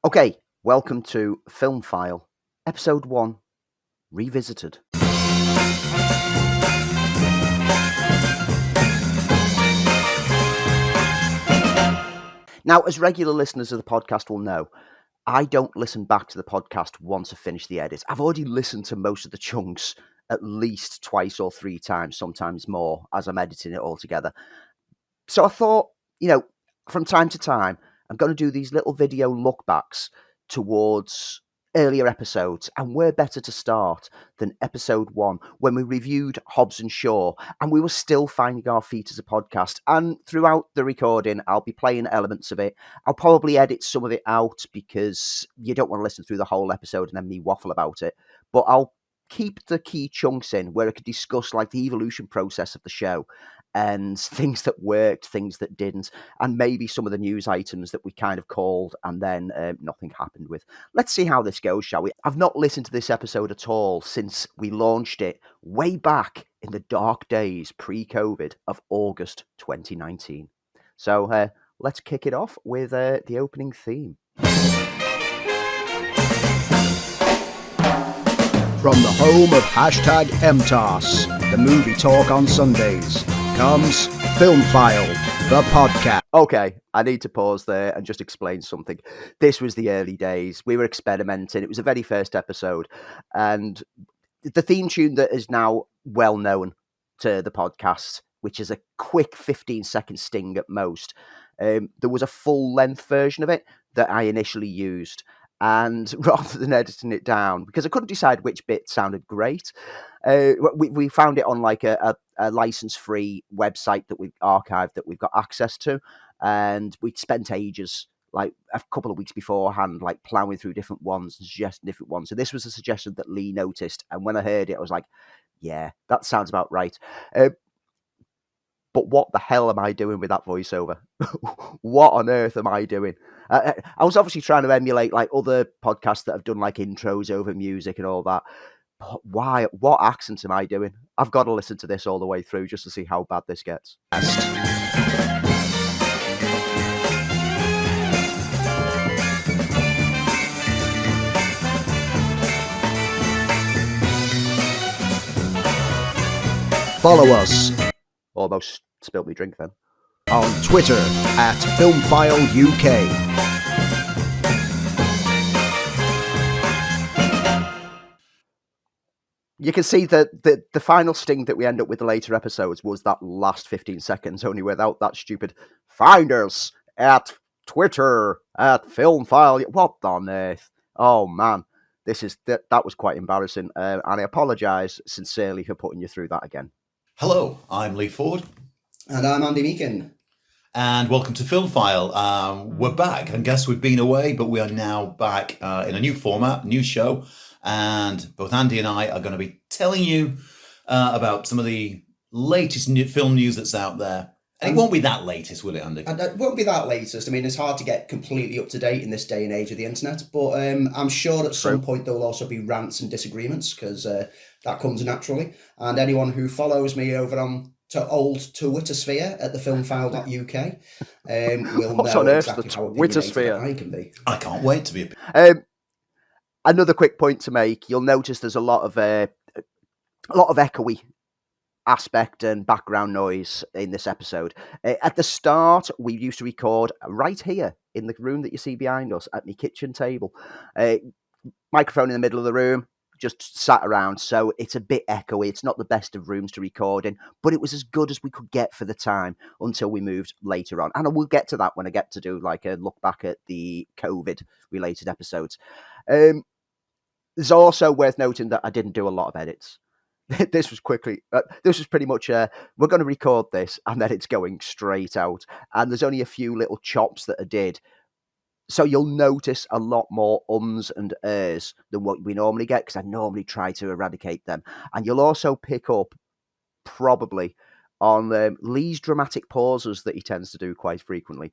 Okay, welcome to FilmFile, Episode 1, Revisited. Now, as regular listeners of the podcast will know, I don't listen back to the podcast once I've finished the edit. I've already listened to most of the chunks at least twice or three times, sometimes more, as I'm editing it all together. So I thought, from time to time, I'm going to do these little video lookbacks towards earlier episodes, and where better to start than episode 1 when we reviewed Hobbs and Shaw, and we were still finding our feet as a podcast. And throughout the recording, I'll be playing elements of it. I'll probably edit some of it out because you don't want to listen through the whole episode and then me waffle about it, but I'll keep the key chunks in where I could discuss like the evolution process of the show and things that worked, things that didn't, and maybe some of the news items that we kind of called and then nothing happened with. Let's see how this goes, shall we? I've not listened to this episode at all since we launched it way back in the dark days pre-COVID of August 2019. So let's kick it off with the opening theme. From the home of #MTOS, the movie talk on Sundays, comes FilmFile, the podcast. Okay, I need to pause there and just explain something. This was the early days. We were experimenting. It was the very first episode. And the theme tune that is now well known to the podcast, which is a quick 15-second sting at most, there was a full-length version of it that I initially used. And rather than editing it down, because I couldn't decide which bit sounded great, we found it on like a license-free website that we've archived that we've got access to, and we'd spent ages, like a couple of weeks beforehand, like plowing through different ones and suggesting different ones. So this was a suggestion that Lee noticed, and when I heard it, I was like, yeah, that sounds about right. But what the hell am I doing with that voiceover? What on earth am I doing? I was obviously trying to emulate like other podcasts that have done like intros over music and all that. But why? What accent am I doing? I've got to listen to this all the way through just to see how bad this gets. Follow us Almost spilled me drink then. on Twitter at FilmFileUK. You can see that the final sting that we end up with the later episodes was that last 15 seconds, only without that stupid find us at Twitter at FilmFile. What on earth? Oh man, that was quite embarrassing, and I apologise sincerely for putting you through that again. Hello, I'm Lee Ford. And I'm Andy Meakin. And welcome to FilmFile. We're back, and guess we've been away, but we are now back in a new format, new show. And both Andy and I are going to be telling you about some of the latest film news that's out there. And it won't be that latest, will it, Andy? It won't be that latest. I mean, it's hard to get completely up to date in this day and age of the internet. But I'm sure at some point there will also be rants and disagreements, because that comes naturally. And anyone who follows me over on to old Twittersphere at the filmfile.uk will What's know on earth exactly the how opinionated Twittersphere? I can be. I can't wait to be. Another quick point to make: you'll notice there's a lot of echoey aspect and background noise in this episode. At the start, we used to record right here in the room that you see behind us at my kitchen table. Microphone in the middle of the room, just sat around, so it's a bit echoey. It's not the best of rooms to record in, but it was as good as we could get for the time until we moved later on. And I will get to that when I get to do like a look back at the COVID-related episodes. It's also worth noting that I didn't do a lot of edits. This was pretty much, we're going to record this and then it's going straight out. And there's only a few little chops that I did. So you'll notice a lot more ums and ers than what we normally get, because I normally try to eradicate them. And you'll also pick up probably on Lee's dramatic pauses that he tends to do quite frequently,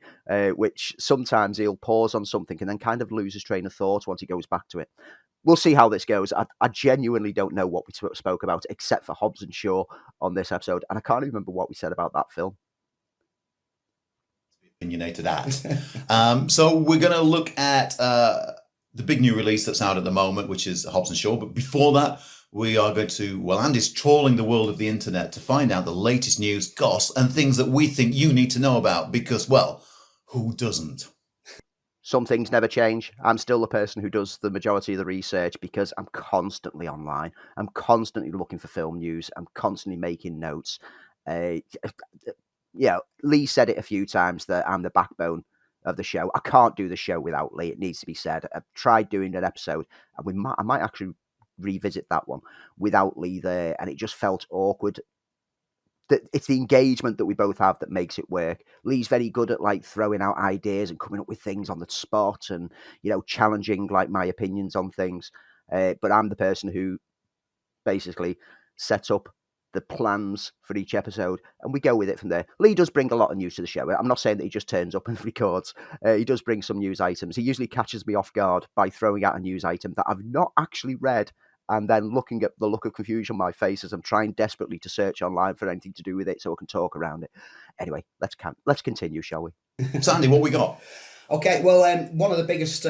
which sometimes he'll pause on something and then kind of lose his train of thought once he goes back to it. We'll see how this goes. I genuinely don't know what we spoke about except for Hobbs and Shaw on this episode, and I can't even remember what we said about that film. opinionated at. So we're going to look at the big new release that's out at the moment, which is Hobbs and Shaw. But before that, we are going to, well, Andy's trawling the world of the internet to find out the latest news, goss, and things that we think you need to know about because, well, who doesn't? Some things never change. I'm still the person who does the majority of the research because I'm constantly online. I'm constantly looking for film news. I'm constantly making notes. Lee said it a few times that I'm the backbone of the show. I can't do the show without Lee. It needs to be said. I've tried doing an episode, and I might actually revisit that one without Lee there, and it just felt awkward. It's the engagement that we both have that makes it work. Lee's very good at like throwing out ideas and coming up with things on the spot, and challenging like my opinions on things. But I'm the person who basically sets up the plans for each episode, and we go with it from there. Lee does bring a lot of news to the show. I'm not saying that he just turns up and records. He does bring some news items. He usually catches me off guard by throwing out a news item that I've not actually read, and then looking at the look of confusion on my face as I'm trying desperately to search online for anything to do with it so I can talk around it. Anyway, let's continue, shall we? Sandy, what we got? Okay, well, one of the biggest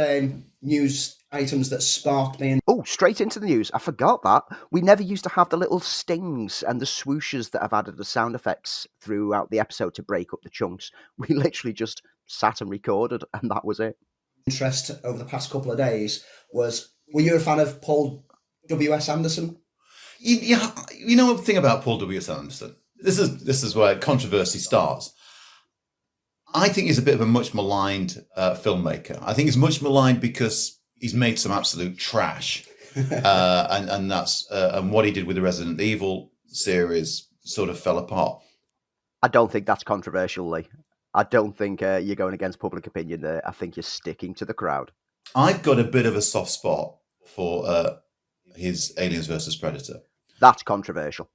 news items that sparked me. Oh, straight into the news. I forgot that. We never used to have the little stings and the swooshes that have added the sound effects throughout the episode to break up the chunks. We literally just sat and recorded, and that was it. Interest over the past couple of days was, were you a fan of Paul W.S. Anderson? Yeah, you know the thing about Paul W.S. Anderson? This is where controversy starts. I think he's a bit of a much maligned filmmaker. I think he's much maligned because he's made some absolute trash, and that's and what he did with the Resident Evil series sort of fell apart. I don't think that's controversial, Lee. I don't think you're going against public opinion there. I think you're sticking to the crowd. I've got a bit of a soft spot for his Aliens versus Predator. That's controversial.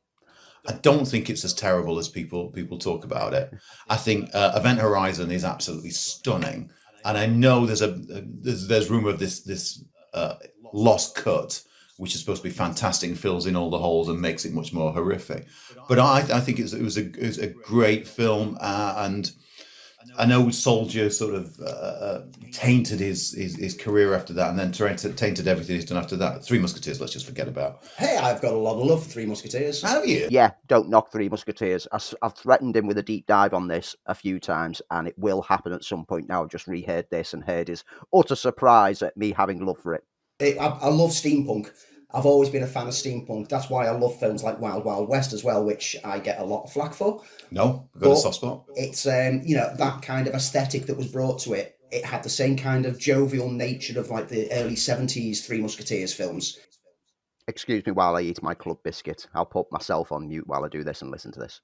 I don't think it's as terrible as people talk about it. I think Event Horizon is absolutely stunning, and I know there's rumor of this lost cut, which is supposed to be fantastic and fills in all the holes and makes it much more horrific. But I think it was a great film, and I know Soldier sort of tainted his career after that, and then tainted everything he's done after that. Three Musketeers, let's just forget about. Hey, I've got a lot of love for Three Musketeers. Have you? Yeah, don't knock Three Musketeers. I've threatened him with a deep dive on this a few times, and it will happen at some point now. I've just reheard this and heard his utter surprise at me having love for it. I love steampunk. I've always been a fan of steampunk. That's why I love films like Wild Wild West as well, which I get a lot of flack for. No, I've got a soft spot. It's that kind of aesthetic that was brought to it. It had the same kind of jovial nature of like the early 70s Three Musketeers films. Excuse me while I eat my club biscuit. I'll put myself on mute while I do this and listen to this.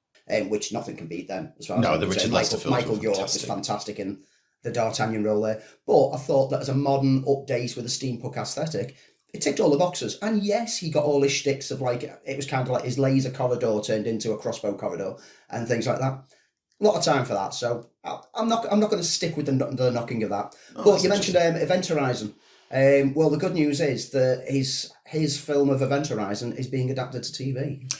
Which nothing can beat them. As far No, as the Richard Lester films Michael York was fantastic in the D'Artagnan role there. But I thought that as a modern update with a steampunk aesthetic, it ticked all the boxes. And yes, he got all his shticks of like, it was kind of like his laser corridor turned into a crossbow corridor and things like that. A lot of time for that. So I'm not going to stick with the knocking of that. But you mentioned Event Horizon. Well, the good news is that his film of Event Horizon is being adapted to TV.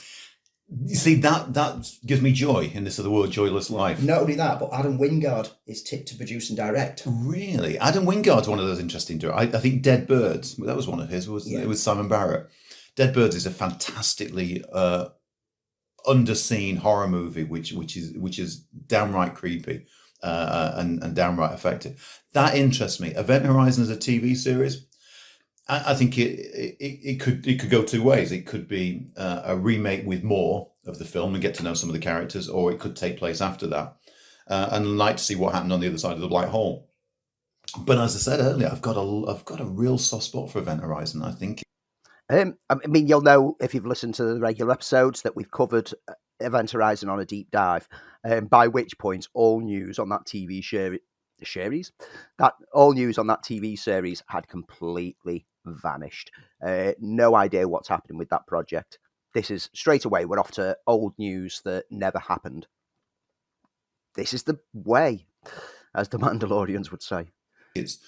You see, that gives me joy in this other world, joyless life. Not only that, but Adam Wingard is tipped to produce and direct. Really? Adam Wingard's one of those interesting directors. I think Dead Birds, that was one of his, it was Simon Barrett. Dead Birds is a fantastically underseen horror movie, which is downright creepy and downright effective. That interests me. Event Horizon as a TV series, I think it could go two ways. It could be a remake with more of the film and get to know some of the characters, or it could take place after that. And I'd like to see what happened on the other side of the black hole. But as I said earlier, I've got a real soft spot for Event Horizon. I think. I mean, you'll know if you've listened to the regular episodes that we've covered Event Horizon on a deep dive. By which point, all news on that TV series had completely vanished. No idea what's happening with that project. This is straight away, we're off to old news that never happened. This is the way, as the Mandalorians would say. It's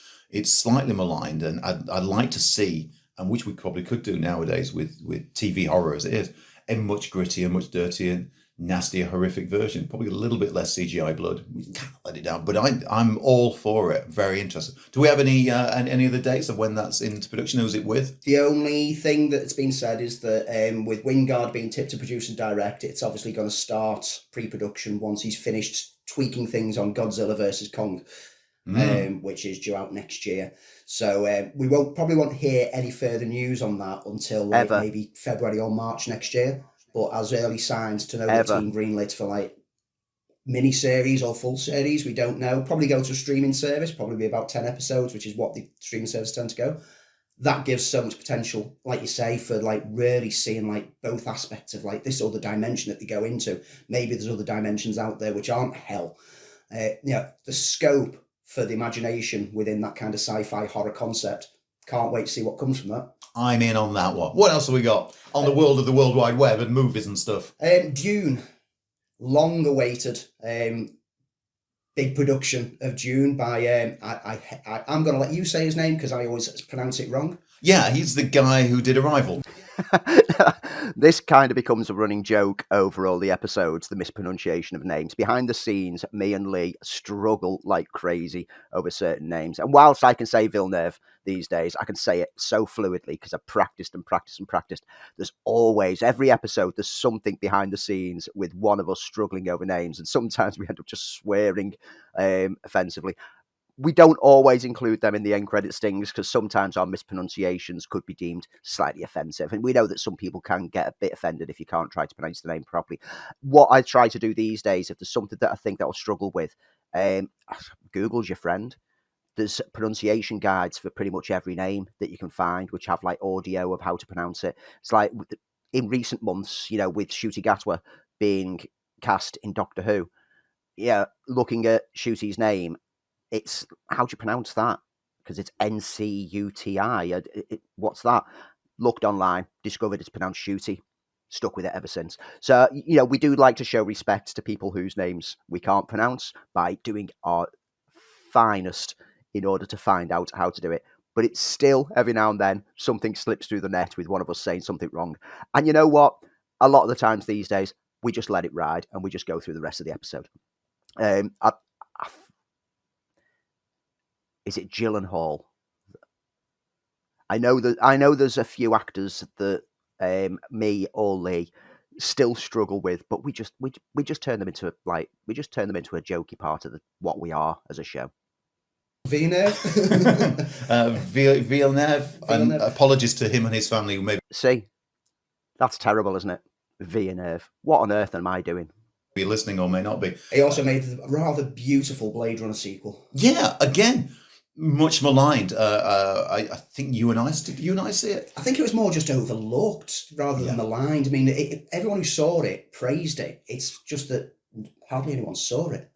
slightly maligned, and I'd like to see, and which we probably could do nowadays with TV horror as it is, a much grittier, much dirtier nastier, horrific version. Probably a little bit less CGI blood. We can't let it down, but I'm all for it. Very interested. Do we have any other dates of when that's into production? Who's it with? The only thing that's been said is that with Wingard being tipped to produce and direct, it's obviously going to start pre-production once he's finished tweaking things on Godzilla vs. Kong, which is due out next year. So we probably won't hear any further news on that until maybe February or March next year. But as early signs to know the team greenlit for mini-series or full series, we don't know. Probably go to a streaming service, probably be about 10 episodes, which is what the streaming service tend to go. That gives so much potential, like you say, for really seeing both aspects of this other dimension that they go into. Maybe there's other dimensions out there which aren't hell. The scope for the imagination within that kind of sci-fi horror concept. Can't wait to see what comes from that. I'm in on that one. What else have we got on the world of the World Wide Web and movies and stuff? Dune, long awaited. Big production of Dune by I'm going to let you say his name because I always pronounce it wrong. Yeah, he's the guy who did Arrival. This kind of becomes a running joke over all the episodes, the mispronunciation of names. Behind the scenes, me and Lee struggle like crazy over certain names. And whilst I can say Villeneuve these days, I can say it so fluidly because I've practiced and practiced and practiced. There's always, every episode, there's something behind the scenes with one of us struggling over names. And sometimes we end up just swearing offensively. We don't always include them in the end credit stings because sometimes our mispronunciations could be deemed slightly offensive. And we know that some people can get a bit offended if you can't try to pronounce the name properly. What I try to do these days, if there's something that I think that I'll struggle with, Google's your friend. There's pronunciation guides for pretty much every name that you can find, which have audio of how to pronounce it. It's in recent months, with Ncuti Gatwa being cast in Doctor Who, looking at Ncuti's name, it's how do you pronounce that? Because it's Ncuti. What's that? Looked online, discovered it's pronounced Ncuti. Stuck with it ever since. So, we do like to show respect to people whose names we can't pronounce by doing our finest in order to find out how to do it. But it's still, every now and then, something slips through the net with one of us saying something wrong. And you know what? A lot of the times these days, we just let it ride and we just go through the rest of the episode. Is it Gyllenhaal? I know there's a few actors that me or Lee still struggle with, but we just turn them into a jokey part of what we are as a show. Villeneuve. Villeneuve. Apologies to him and his family. Maybe see, that's terrible, isn't it? Villeneuve. What on earth am I doing? Be listening or may not be. He also made a rather beautiful Blade Runner sequel. Yeah, again, much maligned. I think you and I see it. I think it was more just overlooked rather than maligned. I mean, everyone who saw it praised it. It's just that hardly anyone saw it.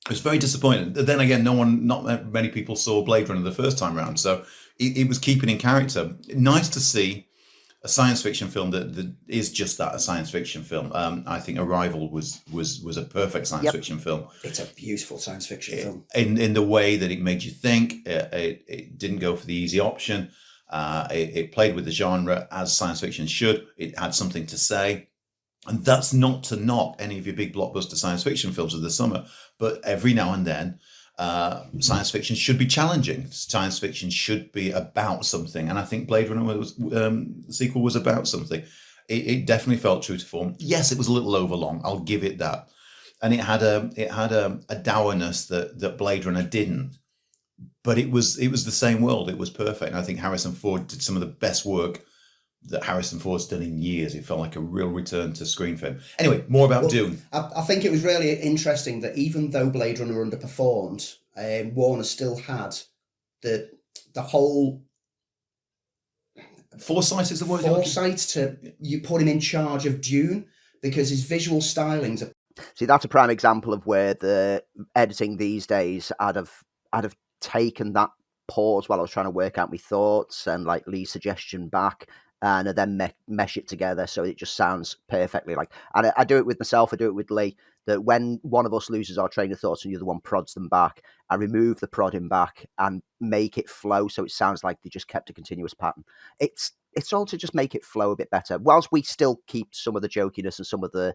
It was very disappointing. Then again, not many people saw Blade Runner the first time round, so it was keeping in character. Nice to see a science fiction film that is just that, a science fiction film. I think Arrival was a perfect science fiction film. It's a beautiful science fiction film. In the way that it made you think. It didn't go for the easy option. It played with the genre as science fiction should. It had something to say. And that's not to knock any of your big blockbuster science fiction films of the summer. But every now and then, science fiction should be challenging. Science fiction should be about something, and I think Blade Runner the sequel was about something. It definitely felt true to form. Yes, it was a little overlong. I'll give it that, and it had a dourness that Blade Runner didn't. But it was the same world. It was perfect. And I think Harrison Ford did some of the best work that Harrison Ford's done in years. It felt like a real return to screen for him. Anyway, more about Dune. I think it was really interesting that even though Blade Runner underperformed, Warner still had the whole foresight is the word. Foresight to you put him in charge of Dune because his visual stylings are. See, that's a prime example of where the editing these days I'd have taken that pause while I was trying to work out my thoughts and Lee's suggestion back. And I then mesh it together so it just sounds perfectly and I do it with myself, I do it with Lee, that when one of us loses our train of thoughts and the other one prods them back, I remove the prodding back and make it flow so it sounds like they just kept a continuous pattern. It's all to just make it flow a bit better, whilst we still keep some of the jokiness and some of the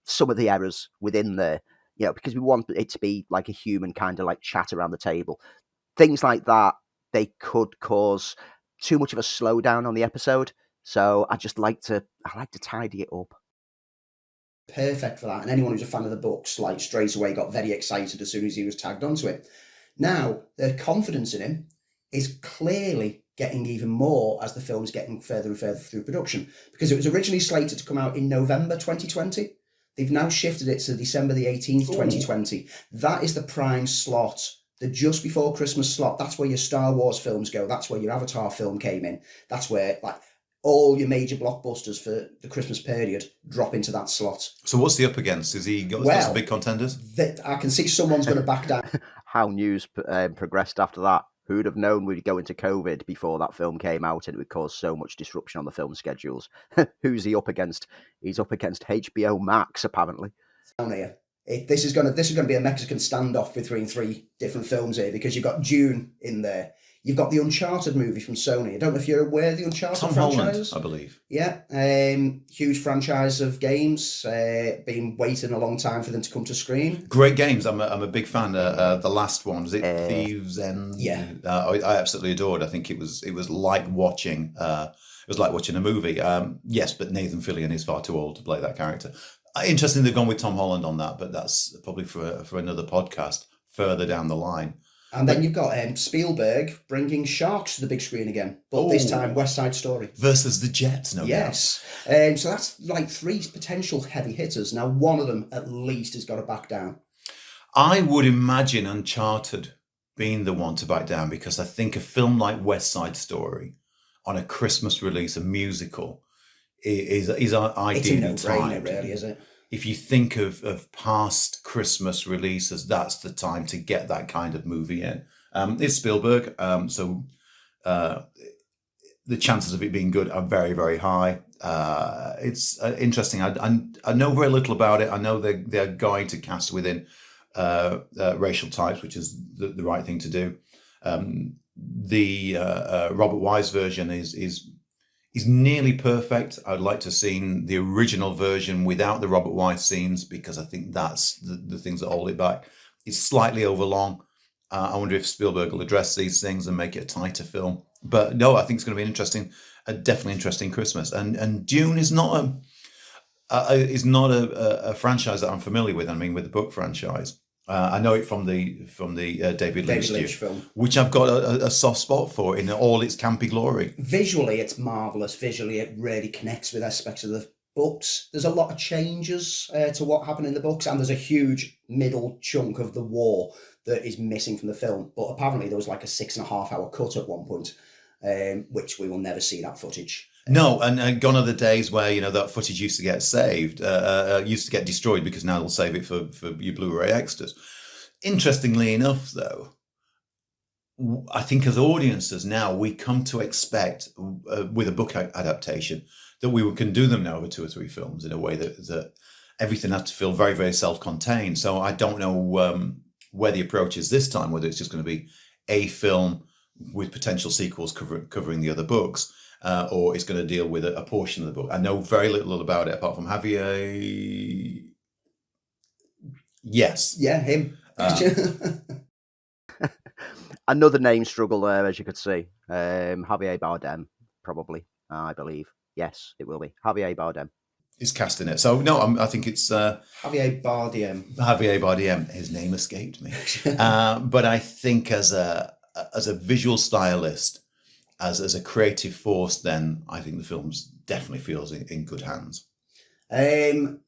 some of the errors within there, because we want it to be like a human kind of like chat around the table. Things like that, they could cause too much of a slowdown on the episode. So I like to tidy it up. Perfect for that. And anyone who's a fan of the books, like straight away got very excited as soon as he was tagged onto it. Now, their confidence in him is clearly getting even more as the film's getting further and further through production, because it was originally slated to come out in November 2020. They've now shifted it to December the 18th, 2020. That is the prime slot, the just before Christmas slot. That's where your Star Wars films go. That's where your Avatar film came in. That's where all your major blockbusters for the Christmas period drop into that slot. So what's he up against? Is he got some big contenders? I can see someone's going to back down. How news progressed after that. Who'd have known we'd go into COVID before that film came out and it would cause so much disruption on the film schedules? Who's he up against? He's up against HBO Max, apparently. This is going to be a Mexican standoff between three different films here, because you've got Dune in there. You've got the Uncharted movie from Sony. I don't know if you're aware of the Uncharted Tom franchise. Holland, I believe. Yeah, huge franchise of games. Been waiting a long time for them to come to screen. Great games. I'm a big fan. The last one, was it Thieves End? Yeah, I absolutely adored. I think it was like watching. It was like watching a movie. Yes, but Nathan Fillion is far too old to play that character. Interesting they've gone with Tom Holland on that, but that's probably for another podcast further down the line. And then you've got Spielberg bringing sharks to the big screen again, but this time West Side Story. Versus the Jets, no doubt. So that's like three potential heavy hitters. Now, one of them at least has got to back down. I would imagine Uncharted being the one to back down, because I think a film like West Side Story on a Christmas release, a musical, is ideally It's a no-brainer, really, is it? If you think of past Christmas releases, that's the time to get that kind of movie in. It's Spielberg, so the chances of it being good are very, very high. It's interesting. I know very little about it. I know they're going to cast within racial types, which is the right thing to do. The Robert Wise version is nearly perfect. I'd like to have seen the original version without the Robert Wise scenes, because I think that's the things that hold it back. It's slightly overlong. I wonder if Spielberg will address these things and make it a tighter film. But no, I think it's going to be definitely interesting Christmas. And Dune is not a franchise that I'm familiar with. I mean, with the book franchise. I know it from the David Lynch film, which I've got a soft spot for in all its campy glory. Visually, it's marvellous. Visually, it really connects with aspects of the books. There's a lot of changes to what happened in the books, and there's a huge middle chunk of the war that is missing from the film. But apparently there was like a 6.5 hour cut at one point, which we will never see that footage. No, and gone are the days where that footage used to get saved, used to get destroyed, because now they'll save it for your Blu-ray extras. Interestingly enough, though, I think as audiences now, we come to expect with a book adaptation that we can do them now over 2 or 3 films in a way that everything has to feel very, very self-contained. So I don't know where the approach is this time, whether it's just going to be a film with potential sequels covering the other books. Or it's going to deal with a portion of the book. I know very little about it apart from Javier. Yes. Yeah, him. Another name struggle there, as you could see. Javier Bardem, probably, I believe. Yes, it will be. Javier Bardem is casting it. So, no, I think it's... Javier Bardem. Javier Bardem. His name escaped me. But I think as a visual stylist, as a creative force, then I think the film definitely feels in good hands. All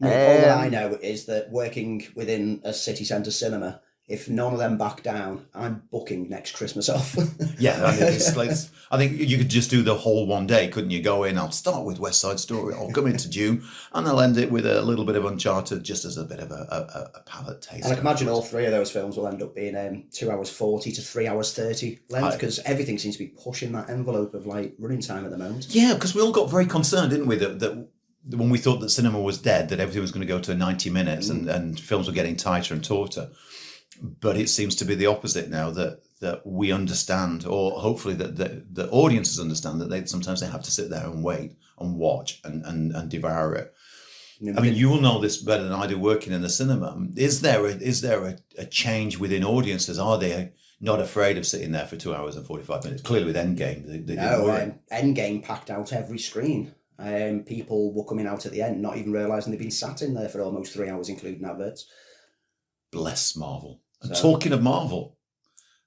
I know is that working within a city centre cinema, if none of them back down, I'm booking next Christmas off. Yeah, I mean, I think you could just do the whole one day, couldn't you? Go in, I'll start with West Side Story, I'll come into Dune, and I'll end it with a little bit of Uncharted, just as a bit of a palate taste. And I can imagine all 3 of those films will end up being 2 hours 40 to 3 hours 30 length, because everything seems to be pushing that envelope of running time at the moment. Yeah, because we all got very concerned, didn't we, that when we thought that cinema was dead, that everything was going to go to 90 minutes and films were getting tighter and tauter. But it seems to be the opposite now, that we understand, or hopefully that the audiences understand, that sometimes they have to sit there and wait and watch and devour it. I mean, you will know this better than I do working in the cinema. Is there a change within audiences? Are they not afraid of sitting there for 2 hours and 45 minutes? Clearly with Endgame, they didn't worry. Endgame packed out every screen. People were coming out at the end, not even realising they'd been sat in there for almost 3 hours, including adverts. Bless Marvel. And talking of Marvel,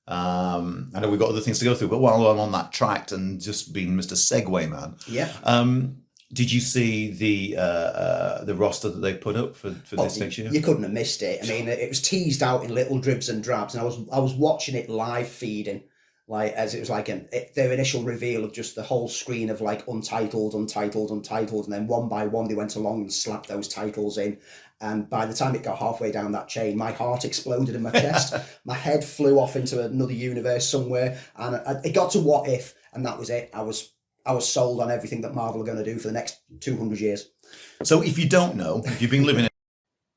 I know we've got other things to go through, but while I'm on that track and just being Mr. Segway Man, did you see the roster that they put up for this next year? You couldn't have missed it. I mean, it was teased out in little dribs and drabs, and I was watching it live feeding, like as it was like their initial reveal of just the whole screen of like untitled, and then one by one they went along and slapped those titles in. And by the time it got halfway down that chain, my heart exploded in my chest. My head flew off into another universe somewhere, and it got to What If, and that was it. I was sold on everything that Marvel are going to do for the next 200 years. So if you don't know, if you've been living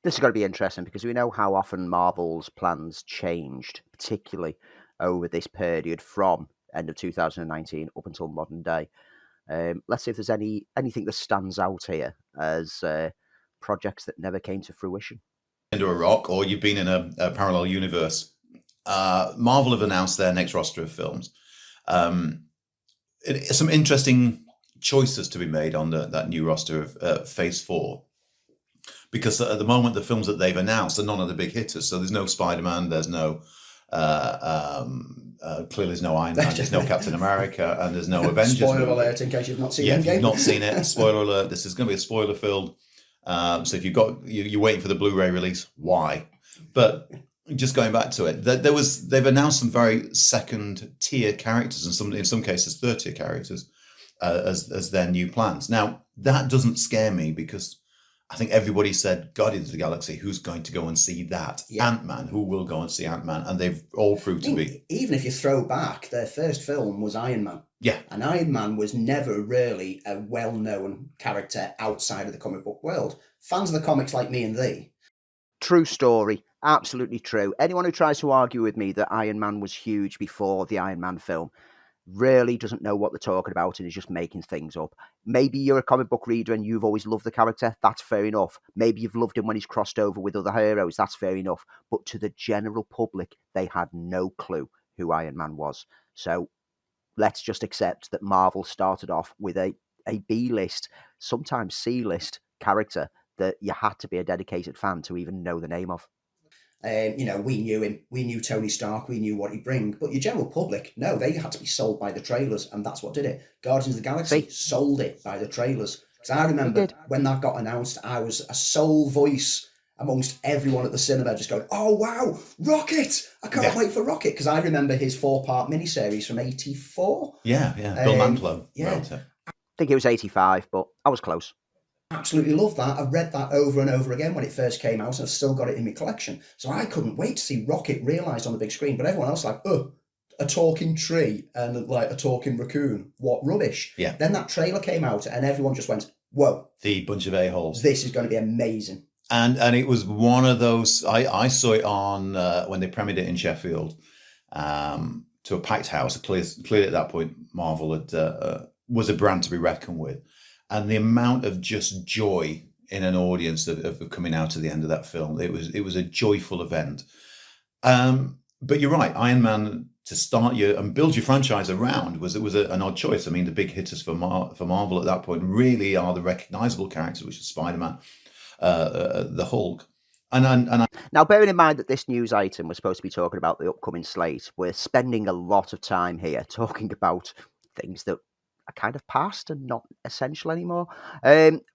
this is going to be interesting because we know how often Marvel's plans changed, particularly over this period from end of 2019 up until modern day. Let's see if there's anything that stands out here as projects that never came to fruition. Under a rock, or you've been in a parallel universe. Marvel have announced their next roster of films. Some interesting choices to be made on that new roster of Phase 4. Because at the moment, the films that they've announced are none of the big hitters. So there's no Spider-Man, there's no... clearly there's no Iron Man, there's no Captain America, and there's no Avengers. Spoiler alert in case you've not seen it. If you've not seen it, spoiler alert, this is going to be a spoiler-filled. So if you're waiting for the Blu-ray release, why? But just going back to it, they've announced some very second-tier characters, and in some cases third-tier characters as their new plans. Now that doesn't scare me because I think everybody said Guardians of the Galaxy. Who's going to go and see that? Yeah. Ant-Man. Who will go and see Ant-Man? And they've all proved to be. Even if you throw back, their first film was Iron Man. Yeah. And Iron Man was never really a well-known character outside of the comic book world. Fans of the comics like me and thee. True story. Absolutely true. Anyone who tries to argue with me that Iron Man was huge before the Iron Man film really doesn't know what they're talking about and is just making things up. Maybe you're a comic book reader and you've always loved the character. That's fair enough. Maybe you've loved him when he's crossed over with other heroes. That's fair enough. But to the general public, they had no clue who Iron Man was. So let's just accept that Marvel started off with a B-list, sometimes C-list character that you had to be a dedicated fan to even know the name of. We knew him. We knew Tony Stark. We knew what he'd bring. But your general public, no, they had to be sold by the trailers, and that's what did it. Guardians of the Galaxy sold it by the trailers. Because I remember when that got announced, I was a sole voice amongst everyone at the cinema just going, oh, wow, Rocket! I can't wait for Rocket. Because I remember his 4-part miniseries from 84. Yeah. Bill Mantlo wrote it. I think it was 85, but I was close. Absolutely loved that. I read that over and over again when it first came out, and I've still got it in my collection. So I couldn't wait to see Rocket realised on the big screen. But everyone else like, a talking tree and like a talking raccoon. What rubbish. Yeah. Then that trailer came out and everyone just went, whoa. The bunch of a-holes. This is going to be amazing. And it was one of those, I saw it on, when they premiered it in Sheffield, to a packed house. Clearly at that point, Marvel was a brand to be reckoned with. And the amount of just joy in an audience of coming out to the end of that film, it was a joyful event. But you're right, Iron Man, to start and build your franchise around was an odd choice. I mean, the big hitters for Marvel at that point really are the recognizable characters, which is Spider-Man, the Hulk. Now, bearing in mind that this news item was supposed to be talking about the upcoming slate, we're spending a lot of time here talking about things that are kind of past and not essential anymore.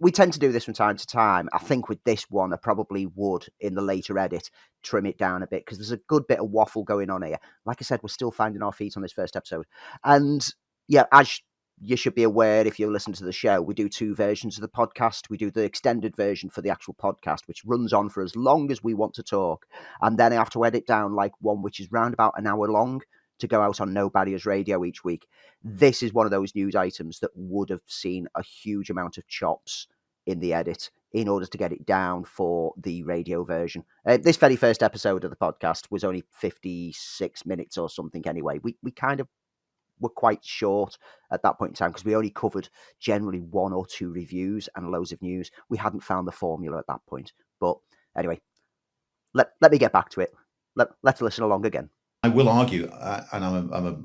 We tend to do this from time to time. I think with this one, I probably would, in the later edit, trim it down a bit because there's a good bit of waffle going on here. Like I said, we're still finding our feet on this first episode. And yeah, as you should be aware, if you listen to the show, we do 2 versions of the podcast. We do the extended version for the actual podcast, which runs on for as long as we want to talk. And then I have to edit down like one which is round about an hour long to go out on No Barriers Radio each week. This is one of those news items that would have seen a huge amount of chops in the edit in order to get it down for the radio version. This very first episode of the podcast was only 56 minutes or something anyway. We kind of were quite short at that point in time because we only covered generally 1 or 2 reviews and loads of news. We hadn't found the formula at that point. But anyway, let me get back to it. Let's listen along again. I will argue, and I'm a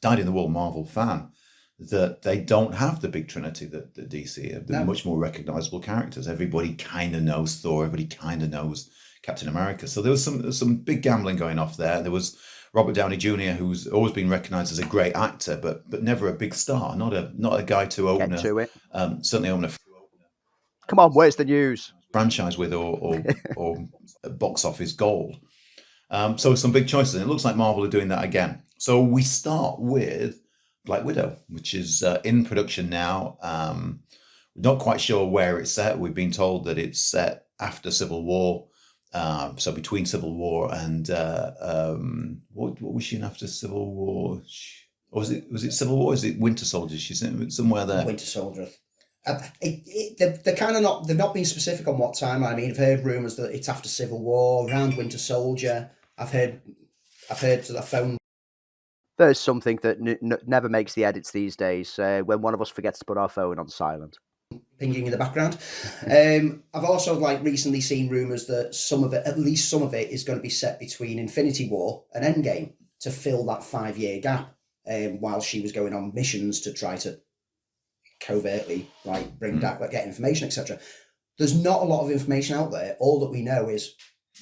dyed-in-the-wool Marvel fan, that they don't have the big trinity that DC have. They're much more recognizable characters. Everybody kind of knows Thor. Everybody kind of knows Captain America. So there was some big gambling going off there. There was Robert Downey Jr., who's always been recognized as a great actor, but never a big star. Not a guy to open Get to it. Certainly open a Come on, where's the news? Franchise with or box office gold. So some big choices. And it looks like Marvel are doing that again. So we start with Black Widow, which is in production now. We're not quite sure where it's set. We've been told that it's set after Civil War. So between Civil War and what was she in after Civil War? Or was it Civil War? Is it Winter Soldier? She's in somewhere there. Winter Soldier. They're kind of not. They've not been specific on what time. I mean, I've heard rumours that it's after Civil War, around Winter Soldier. I've heard to the phone. There's something that never makes the edits these days. When one of us forgets to put our phone on silent, pinging in the background. I've also recently seen rumours that at least some of it, is going to be set between Infinity War and Endgame to fill that 5-year gap. While she was going on missions to try to covertly bring back, get information, etc. There's not a lot of information out there. All that we know is,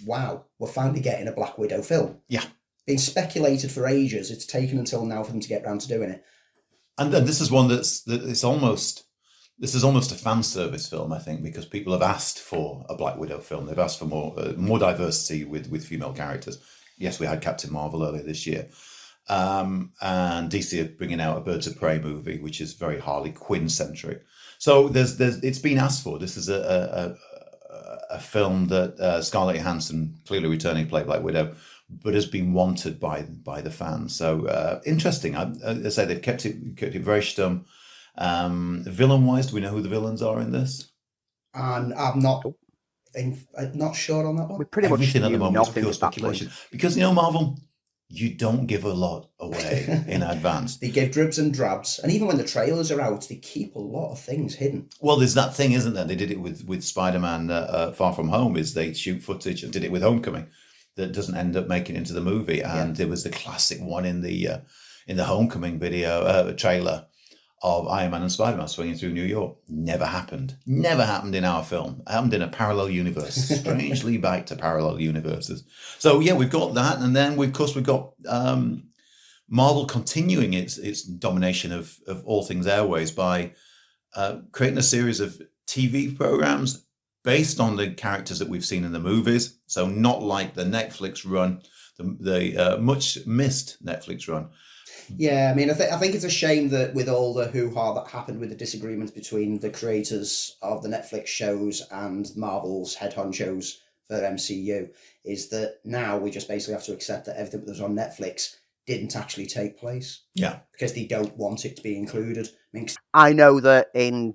wow, we're finally getting a Black Widow film. Yeah. Been speculated for ages. It's taken until now for them to get round to doing it. And then this is one this is almost a fan service film, I think, because people have asked for a Black Widow film. They've asked for more diversity with female characters. Yes, we had Captain Marvel earlier this year. And DC are bringing out a Birds of Prey movie, which is very Harley Quinn centric. So it's been asked for. This is a film that Scarlett Johansson, clearly returning to play Black Widow, but has been wanted by the fans. So interesting. I say they've kept it very stum. Villain wise, do we know who the villains are in this? I'm not sure on that one. We pretty much Everything at the moment is nothing pure at that speculation point. because Marvel, you don't give a lot away in advance. They give dribs and drabs, and even when the trailers are out, they keep a lot of things hidden. Well, there's that thing, isn't there? They did it with Spider-Man Far From Home. Is they shoot footage and did it with Homecoming that doesn't end up making it into the movie. And there was the classic one in the Homecoming video trailer of Iron Man and Spider-Man swinging through New York. Never happened. Never happened in our film. It happened in a parallel universe. Strangely back to parallel universes. So yeah, we've got that, and then we've got Marvel continuing its domination of all things airways by creating a series of TV programs based on the characters that we've seen in the movies. So not like the Netflix run, the much missed Netflix run. Yeah, I mean, I think it's a shame that with all the hoo-ha that happened with the disagreement between the creators of the Netflix shows and Marvel's head honchos for MCU, is that now we just basically have to accept that everything that was on Netflix didn't actually take place. Yeah. Because they don't want it to be included. I know that in